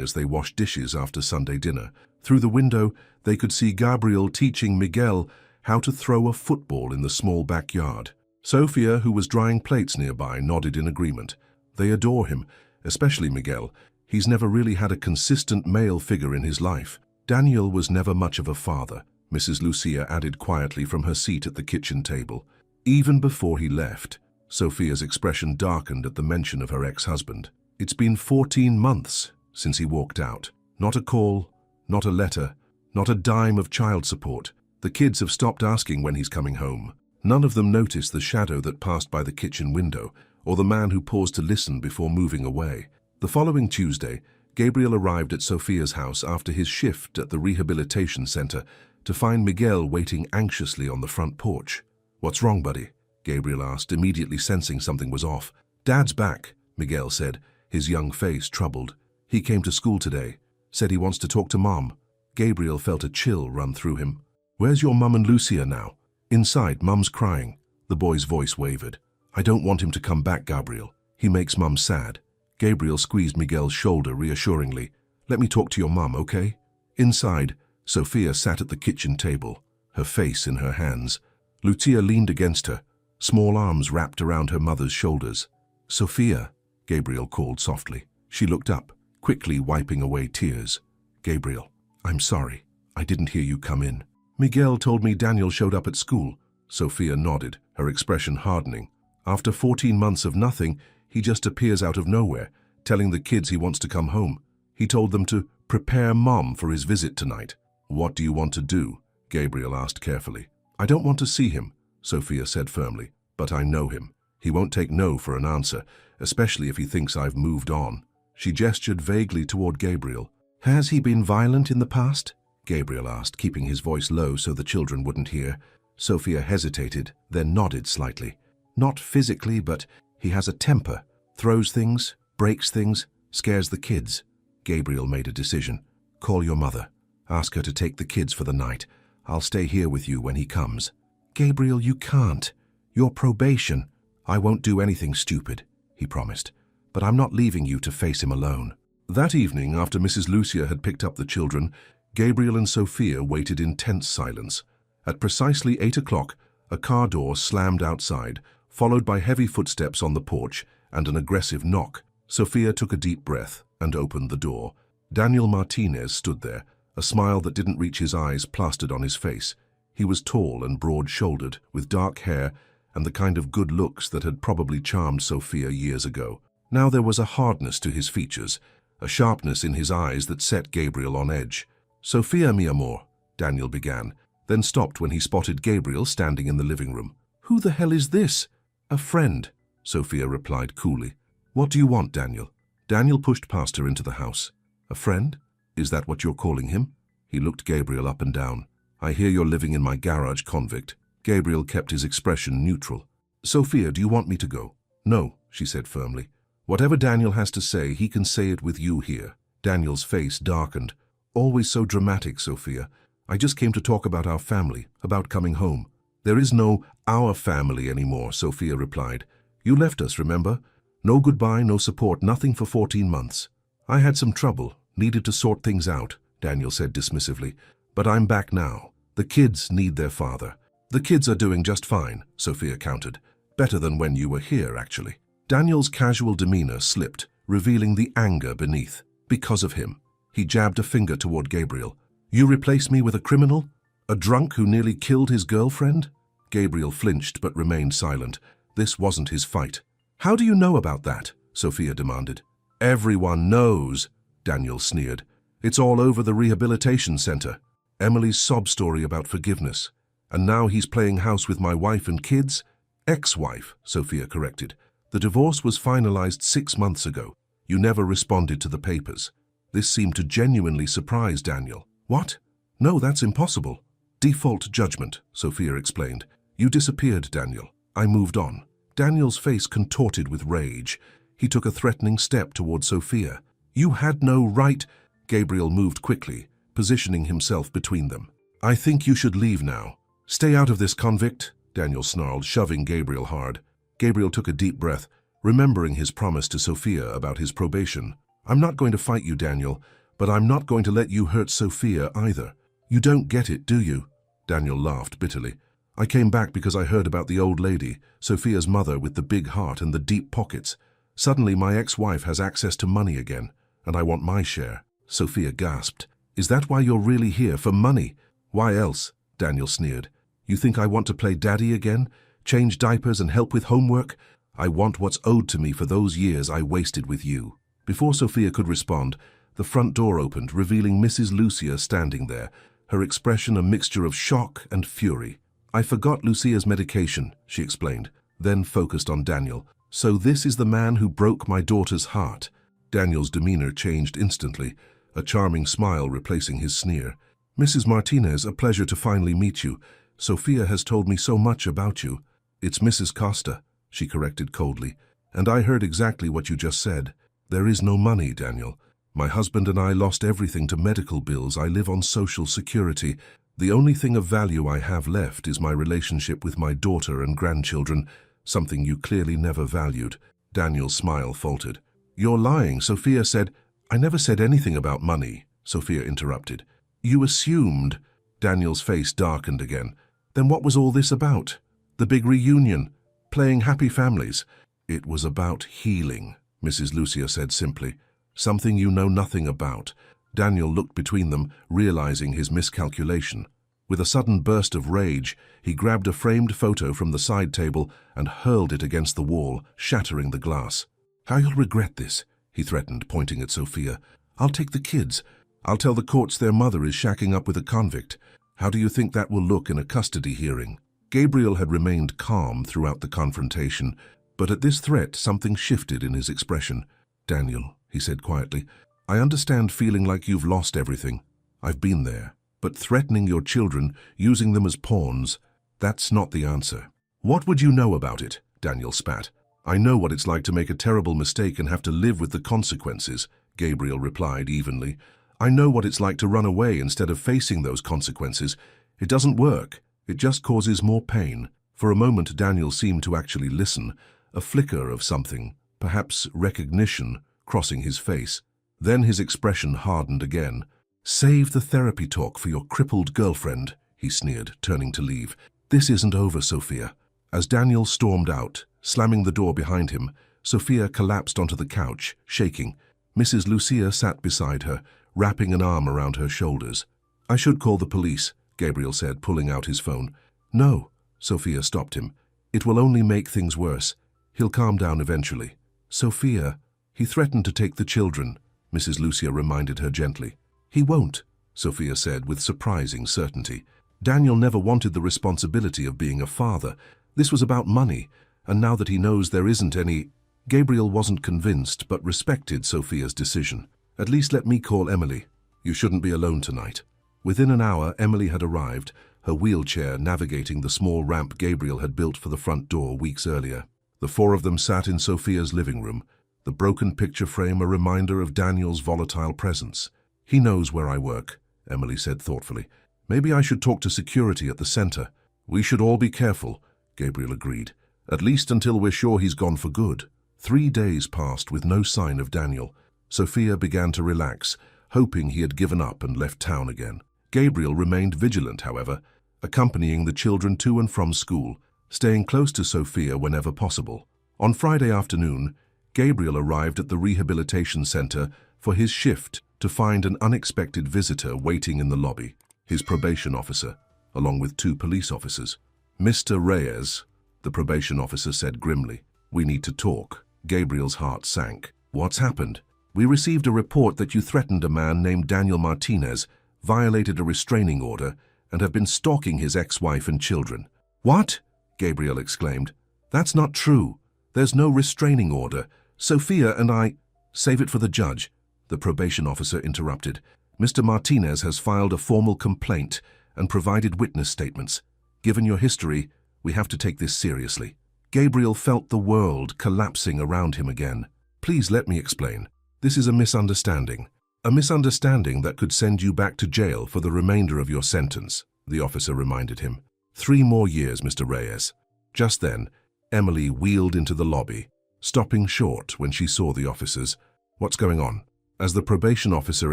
as they washed dishes after Sunday dinner. Through the window, they could see Gabriel teaching Miguel how to throw a football in the small backyard. Sophia, who was drying plates nearby, nodded in agreement. They adore him, especially Miguel. He's never really had a consistent male figure in his life. Daniel was never much of a father, Mrs. Lucia added quietly from her seat at the kitchen table. Even before he left, Sophia's expression darkened at the mention of her ex-husband. It's been 14 months since he walked out. Not a call, not a letter, not a dime of child support. The kids have stopped asking when he's coming home. None of them noticed the shadow that passed by the kitchen window, or the man who paused to listen before moving away. The following Tuesday, Gabriel arrived at Sophia's house after his shift at the rehabilitation center to find Miguel waiting anxiously on the front porch. "What's wrong, buddy?" Gabriel asked, immediately sensing something was off. "Dad's back," Miguel said, his young face troubled. "He came to school today, said he wants to talk to Mom." Gabriel felt a chill run through him. "Where's your mum and Lucia now?" "Inside, Mum's crying." The boy's voice wavered. "I don't want him to come back, Gabriel. He makes Mum sad." Gabriel squeezed Miguel's shoulder reassuringly. "Let me talk to your mum, okay?" Inside, Sophia sat at the kitchen table, her face in her hands. Lucia leaned against her, small arms wrapped around her mother's shoulders. "Sophia," Gabriel called softly. She looked up, quickly wiping away tears. "Gabriel, I'm sorry. I didn't hear you come in." "Miguel told me Daniel showed up at school." Sophia nodded, her expression hardening. "After 14 months of nothing, he just appears out of nowhere, telling the kids he wants to come home. He told them to prepare Mom for his visit tonight." "What do you want to do?" Gabriel asked carefully. "I don't want to see him," Sophia said firmly, "but I know him. He won't take no for an answer, especially if he thinks I've moved on." She gestured vaguely toward Gabriel. "Has he been violent in the past?" Gabriel asked, keeping his voice low so the children wouldn't hear. Sophia hesitated, then nodded slightly. "Not physically, but he has a temper. Throws things, breaks things, scares the kids." Gabriel made a decision. "Call your mother. Ask her to take the kids for the night. I'll stay here with you when he comes." "Gabriel, you can't. You're probation." "I won't do anything stupid," he promised. "But I'm not leaving you to face him alone." That evening, after Mrs. Lucia had picked up the children, Gabriel and Sophia waited in tense silence. At precisely 8 o'clock, a car door slammed outside, followed by heavy footsteps on the porch and an aggressive knock. Sophia took a deep breath and opened the door. Daniel Martinez stood there, a smile that didn't reach his eyes plastered on his face. He was tall and broad-shouldered, with dark hair and the kind of good looks that had probably charmed Sophia years ago. Now there was a hardness to his features, a sharpness in his eyes that set Gabriel on edge. "Sophia, mi amor," Daniel began, then stopped when he spotted Gabriel standing in the living room. "Who the hell is this?" "A friend," Sophia replied coolly. "What do you want, Daniel?" Daniel pushed past her into the house. "A friend? Is that what you're calling him?" He looked Gabriel up and down. "I hear you're living in my garage, convict." Gabriel kept his expression neutral. "Sophia, do you want me to go?" "No," she said firmly. "Whatever Daniel has to say, he can say it with you here." Daniel's face darkened. "Always so dramatic, Sophia. I just came to talk about our family, about coming home." "There is no our family anymore," Sophia replied. "You left us, remember? No goodbye, no support, nothing for 14 months. I had some trouble, needed to sort things out," Daniel said dismissively. "But I'm back now. The kids need their father. The kids are doing just fine, Sophia countered. Better than when you were here, actually. Daniel's casual demeanor slipped, revealing the anger beneath. Because of him. He jabbed a finger toward Gabriel. You replace me with a criminal? A drunk who nearly killed his girlfriend? Gabriel flinched but remained silent. This wasn't his fight. How do you know about that? Sophia demanded. Everyone knows, Daniel sneered. It's all over the rehabilitation center. Emily's sob story about forgiveness. And now he's playing house with my wife and kids? Ex-wife, Sophia corrected. The divorce was finalized 6 months ago. You never responded to the papers. This seemed to genuinely surprise Daniel. What? No, that's impossible. Default judgment, Sophia explained. You disappeared, Daniel. I moved on. Daniel's face contorted with rage. He took a threatening step toward Sophia. You had no right. Gabriel moved quickly, positioning himself between them. I think you should leave now. Stay out of this, convict, Daniel snarled, shoving Gabriel hard. Gabriel took a deep breath, remembering his promise to Sophia about his probation. I'm not going to fight you, Daniel, but I'm not going to let you hurt Sophia either. You don't get it, do you? Daniel laughed bitterly. I came back because I heard about the old lady, Sophia's mother with the big heart and the deep pockets. Suddenly my ex-wife has access to money again, and I want my share. Sophia gasped. Is that why you're really here, for money? Why else? Daniel sneered. You think I want to play daddy again? Change diapers and help with homework? I want what's owed to me for those years I wasted with you. Before Sophia could respond, the front door opened, revealing Mrs. Lucia standing there, her expression a mixture of shock and fury. I forgot Lucia's medication, she explained, then focused on Daniel. So this is the man who broke my daughter's heart. Daniel's demeanor changed instantly, a charming smile replacing his sneer. Mrs. Martinez, a pleasure to finally meet you. Sophia has told me so much about you. It's Mrs. Costa, she corrected coldly. And I heard exactly what you just said. There is no money, Daniel. My husband and I lost everything to medical bills. I live on Social Security. The only thing of value I have left is my relationship with my daughter and grandchildren, something you clearly never valued. Daniel's smile faltered. You're lying, Sophia said. I never said anything about money, Sophia interrupted. You assumed. Daniel's face darkened again. Then what was all this about? The big reunion? Playing happy families? It was about healing, Mrs. Lucia said simply. Something you know nothing about. Daniel looked between them, realizing his miscalculation. With a sudden burst of rage, he grabbed a framed photo from the side table and hurled it against the wall, shattering the glass. How you'll regret this, he threatened, pointing at Sophia. I'll take the kids. I'll tell the courts their mother is shacking up with a convict. How do you think that will look in a custody hearing? Gabriel had remained calm throughout the confrontation, but at this threat something shifted in his expression. Daniel, he said quietly, I understand feeling like you've lost everything. I've been there. But threatening your children, using them as pawns, that's not the answer. What would you know about it? Daniel spat. I know what it's like to make a terrible mistake and have to live with the consequences, Gabriel replied evenly. I know what it's like to run away instead of facing those consequences. It doesn't work. It just causes more pain. For a moment, Daniel seemed to actually listen, a flicker of something, perhaps recognition, crossing his face. Then his expression hardened again. Save the therapy talk for your crippled girlfriend, he sneered, turning to leave. This isn't over, Sophia. As Daniel stormed out, slamming the door behind him, Sophia collapsed onto the couch, shaking. Mrs. Lucia sat beside her, wrapping an arm around her shoulders. I should call the police, Gabriel said, pulling out his phone. No, Sophia stopped him. It will only make things worse. He'll calm down eventually. Sophia, he threatened to take the children, Mrs. Lucia reminded her gently. He won't, Sophia said with surprising certainty. Daniel never wanted the responsibility of being a father. This was about money, and now that he knows there isn't any... Gabriel wasn't convinced, but respected Sophia's decision. At least let me call Emily. You shouldn't be alone tonight. Within an hour, Emily had arrived, her wheelchair navigating the small ramp Gabriel had built for the front door weeks earlier. The four of them sat in Sophia's living room, the broken picture frame a reminder of Daniel's volatile presence. He knows where I work, Emily said thoughtfully. Maybe I should talk to security at the center. We should all be careful, Gabriel agreed. At least until we're sure he's gone for good. 3 days passed with no sign of Daniel. Sophia began to relax, hoping he had given up and left town again. Gabriel remained vigilant, however, accompanying the children to and from school, staying close to Sophia whenever possible. On Friday afternoon, Gabriel arrived at the rehabilitation center for his shift to find an unexpected visitor waiting in the lobby, his probation officer, along with 2 police officers. "Mr. Reyes," the probation officer said grimly, "we need to talk." Gabriel's heart sank. "What's happened?" "We received a report that you threatened a man named Daniel Martinez, violated a restraining order, and have been stalking his ex-wife and children." "What?" Gabriel exclaimed. "That's not true. There's no restraining order. Sophia and I—" "Save it for the judge," the probation officer interrupted. "Mr. Martinez has filed a formal complaint and provided witness statements. Given your history, we have to take this seriously." Gabriel felt the world collapsing around him again. "Please let me explain. This is a misunderstanding. A misunderstanding that could send you back to jail for the remainder of your sentence," the officer reminded him. 3 more years, Mr. Reyes." Just then, Emily wheeled into the lobby, stopping short when she saw the officers. "What's going on?" As the probation officer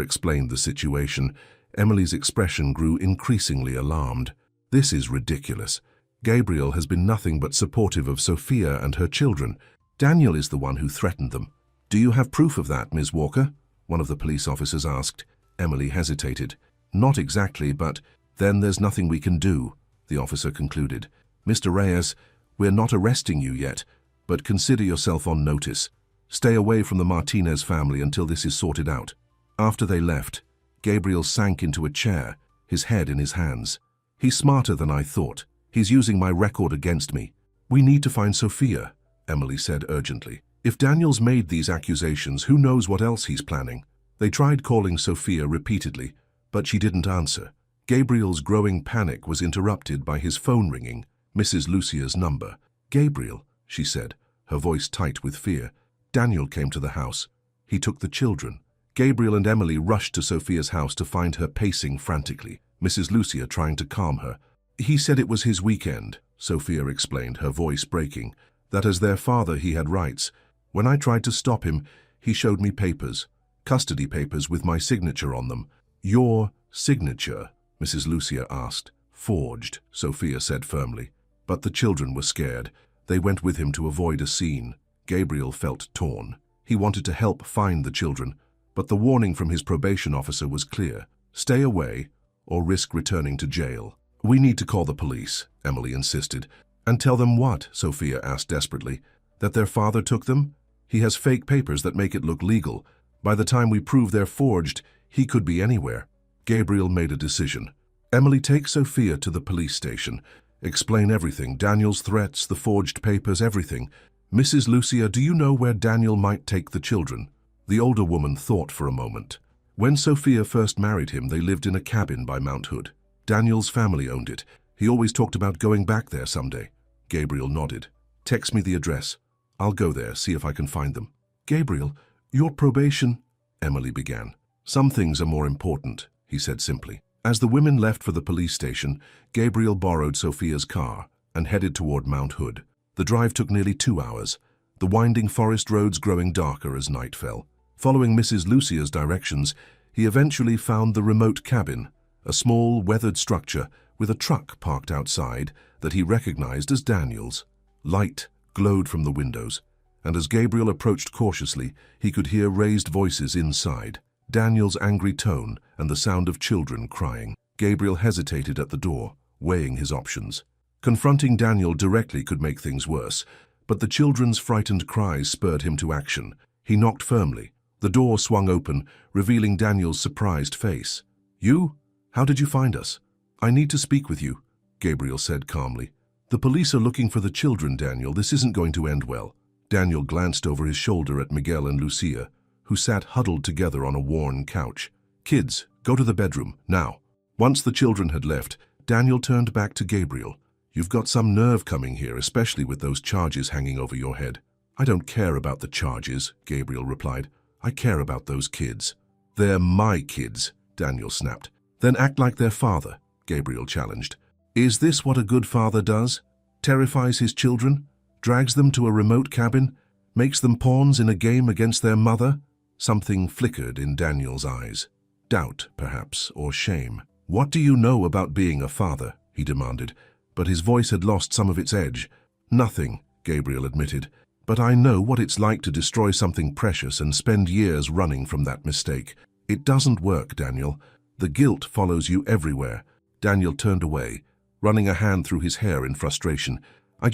explained the situation, Emily's expression grew increasingly alarmed. "This is ridiculous. Gabriel has been nothing but supportive of Sophia and her children. Daniel is the one who threatened them." "Do you have proof of that, Ms. Walker?" one of the police officers asked. Emily hesitated. "Not exactly, but then there's nothing we can do," the officer concluded. "Mr. Reyes, we're not arresting you yet, but consider yourself on notice. Stay away from the Martinez family until this is sorted out." After they left, Gabriel sank into a chair, his head in his hands. "He's smarter than I thought. He's using my record against me." "We need to find Sophia," Emily said urgently. "If Daniel's made these accusations, who knows what else he's planning?" They tried calling Sophia repeatedly, but she didn't answer. Gabriel's growing panic was interrupted by his phone ringing, Mrs. Lucia's number. "Gabriel," she said, her voice tight with fear. "Daniel came to the house. He took the children." Gabriel and Emily rushed to Sophia's house to find her pacing frantically, Mrs. Lucia trying to calm her. "He said it was his weekend," Sophia explained, her voice breaking, "that as their father he had rights. When I tried to stop him, he showed me papers, custody papers with my signature on them." "Your signature?" Mrs. Lucia asked. "Forged," Sophia said firmly. But the children were scared. They went with him to avoid a scene. Gabriel felt torn. He wanted to help find the children, but the warning from his probation officer was clear. Stay away or risk returning to jail. "We need to call the police," Emily insisted. "And tell them what?" Sophia asked desperately. "That their father took them? He has fake papers that make it look legal. By the time we prove they're forged, he could be anywhere." Gabriel made a decision. "Emily, take Sophia to the police station. Explain everything, Daniel's threats, the forged papers, everything. Mrs. Lucia, do you know where Daniel might take the children?" The older woman thought for a moment. "When Sophia first married him, they lived in a cabin by Mount Hood. Daniel's family owned it. He always talked about going back there someday." Gabriel nodded. "Text me the address. I'll go there, see if I can find them." "Gabriel, your probation—" Emily began. "Some things are more important," he said simply. As the women left for the police station, Gabriel borrowed Sophia's car and headed toward Mount Hood. The drive took nearly 2 hours, the winding forest roads growing darker as night fell. Following Mrs. Lucia's directions, he eventually found the remote cabin, a small, weathered structure with a truck parked outside that he recognized as Daniel's. Light glowed from the windows, and as Gabriel approached cautiously, he could hear raised voices inside, Daniel's angry tone and the sound of children crying. Gabriel hesitated at the door, weighing his options. Confronting Daniel directly could make things worse, but the children's frightened cries spurred him to action. He knocked firmly. The door swung open, revealing Daniel's surprised face. "You? How did you find us?" "I need to speak with you," Gabriel said calmly. "The police are looking for the children, Daniel. This isn't going to end well." Daniel glanced over his shoulder at Miguel and Lucia, who sat huddled together on a worn couch. "Kids, go to the bedroom, now." Once the children had left, Daniel turned back to Gabriel. "You've got some nerve coming here, especially with those charges hanging over your head." "I don't care about the charges," Gabriel replied. "I care about those kids." "They're my kids," Daniel snapped. "Then act like their father," Gabriel challenged. "Is this what a good father does? Terrifies his children? Drags them to a remote cabin? Makes them pawns in a game against their mother?" Something flickered in Daniel's eyes. Doubt, perhaps, or shame. "What do you know about being a father?" he demanded, but his voice had lost some of its edge. "Nothing," Gabriel admitted, "but I know what it's like to destroy something precious and spend years running from that mistake. It doesn't work, Daniel. The guilt follows you everywhere." Daniel turned away, running a hand through his hair in frustration. I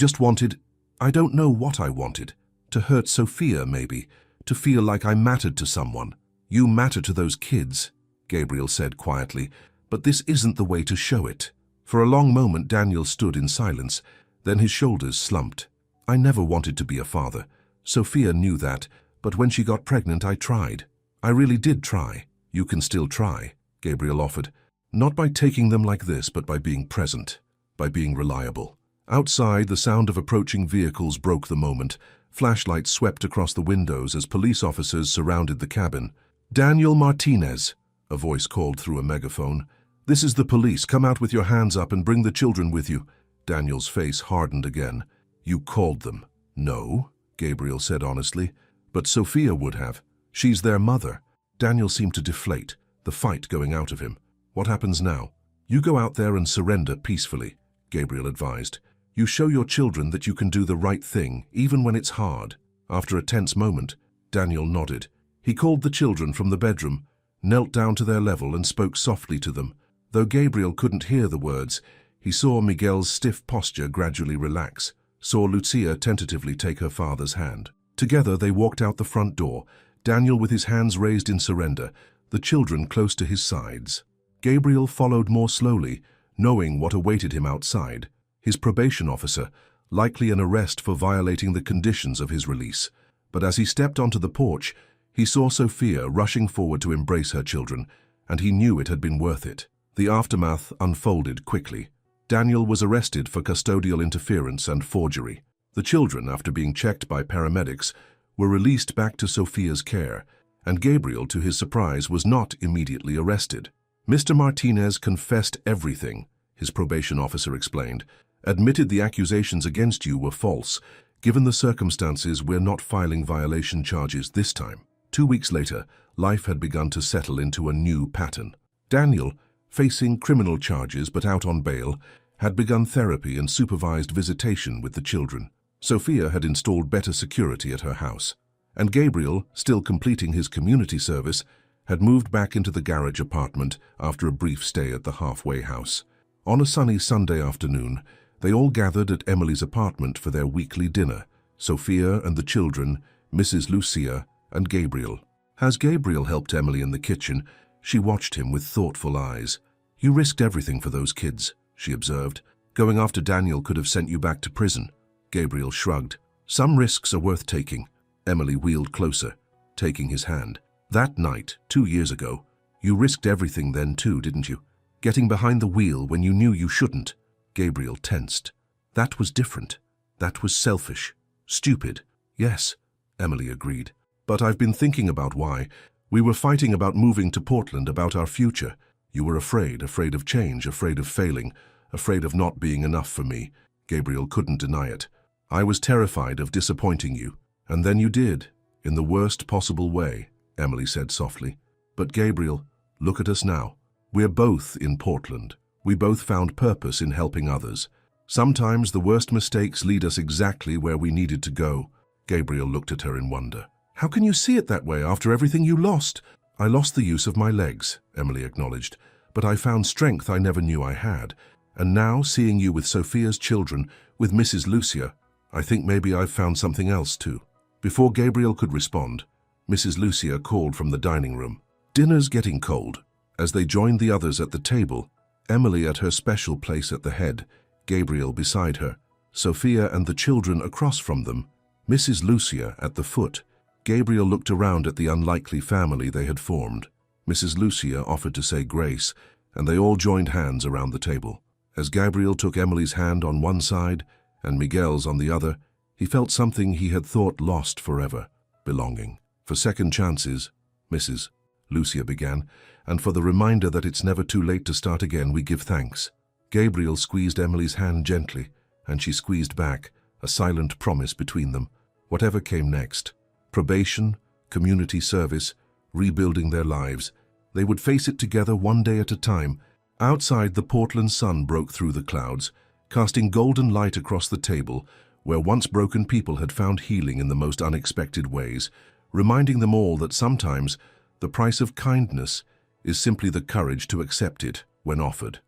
don't know what I wanted. To hurt Sophia, maybe. To feel like I mattered to someone." "You matter to those kids," Gabriel said quietly, "but this isn't the way to show it." For a long moment Daniel stood in silence, then his shoulders slumped. "I never wanted to be a father. Sophia knew that, but when she got pregnant I tried. I really did try." "You can still try," Gabriel offered. "Not by taking them like this, but by being present, by being reliable." Outside, the sound of approaching vehicles broke the moment. Flashlights swept across the windows as police officers surrounded the cabin. "Daniel Martinez," a voice called through a megaphone. "This is the police. Come out with your hands up and bring the children with you." Daniel's face hardened again. "You called them." "No," Gabriel said honestly, "but Sophia would have. She's their mother." Daniel seemed to deflate, the fight going out of him. "What happens now?" "You go out there and surrender peacefully," Gabriel advised. "You show your children that you can do the right thing, even when it's hard." After a tense moment, Daniel nodded. He called the children from the bedroom, knelt down to their level and spoke softly to them. Though Gabriel couldn't hear the words, he saw Miguel's stiff posture gradually relax, saw Lucia tentatively take her father's hand. Together they walked out the front door, Daniel with his hands raised in surrender, the children close to his sides. Gabriel followed more slowly, knowing what awaited him outside. His probation officer, likely an arrest for violating the conditions of his release. But as he stepped onto the porch, he saw Sophia rushing forward to embrace her children, and he knew it had been worth it. The aftermath unfolded quickly. Daniel was arrested for custodial interference and forgery. The children, after being checked by paramedics, were released back to Sophia's care, and Gabriel, to his surprise, was not immediately arrested. "Mr. Martinez confessed everything," his probation officer explained. "Admitted the accusations against you were false. Given the circumstances, we're not filing violation charges this time." 2 weeks later, life had begun to settle into a new pattern. Daniel, facing criminal charges but out on bail, had begun therapy and supervised visitation with the children. Sophia had installed better security at her house. And Gabriel, still completing his community service, had moved back into the garage apartment after a brief stay at the halfway house. On a sunny Sunday afternoon, they all gathered at Emily's apartment for their weekly dinner, Sophia and the children, Mrs. Lucia, and Gabriel. As Gabriel helped Emily in the kitchen, she watched him with thoughtful eyes. "You risked everything for those kids," she observed. "Going after Daniel could have sent you back to prison." Gabriel shrugged. "Some risks are worth taking." Emily wheeled closer, taking his hand. "That night, 2 years ago, you risked everything then too, didn't you? Getting behind the wheel when you knew you shouldn't." Gabriel tensed. "That was different. That was selfish. Stupid." "Yes," Emily agreed. "But I've been thinking about why. We were fighting about moving to Portland, about our future. You were afraid of change, afraid of failing, afraid of not being enough for me." Gabriel couldn't deny it. "I was terrified of disappointing you. And then you did, in the worst possible way," Emily said softly. "But Gabriel, look at us now. We're both in Portland. We both found purpose in helping others. Sometimes the worst mistakes lead us exactly where we needed to go." Gabriel looked at her in wonder. "How can you see it that way after everything you lost?" "I lost the use of my legs," Emily acknowledged, "but I found strength I never knew I had. And now, seeing you with Sophia's children, with Mrs. Lucia, I think maybe I've found something else too." Before Gabriel could respond, Mrs. Lucia called from the dining room. "Dinner's getting cold." As they joined the others at the table, Emily at her special place at the head, Gabriel beside her, Sophia and the children across from them, Mrs. Lucia at the foot. Gabriel looked around at the unlikely family they had formed. Mrs. Lucia offered to say grace, and they all joined hands around the table. As Gabriel took Emily's hand on one side and Miguel's on the other, he felt something he had thought lost forever, belonging. "For second chances," Mrs. Lucia began, "and for the reminder that it's never too late to start again, we give thanks." Gabriel squeezed Emily's hand gently, and she squeezed back, a silent promise between them. Whatever came next, probation, community service, rebuilding their lives, they would face it together one day at a time, Outside, the Portland sun broke through the clouds, casting golden light across the table where once broken people had found healing in the most unexpected ways, reminding them all that sometimes the price of kindness is simply the courage to accept it when offered.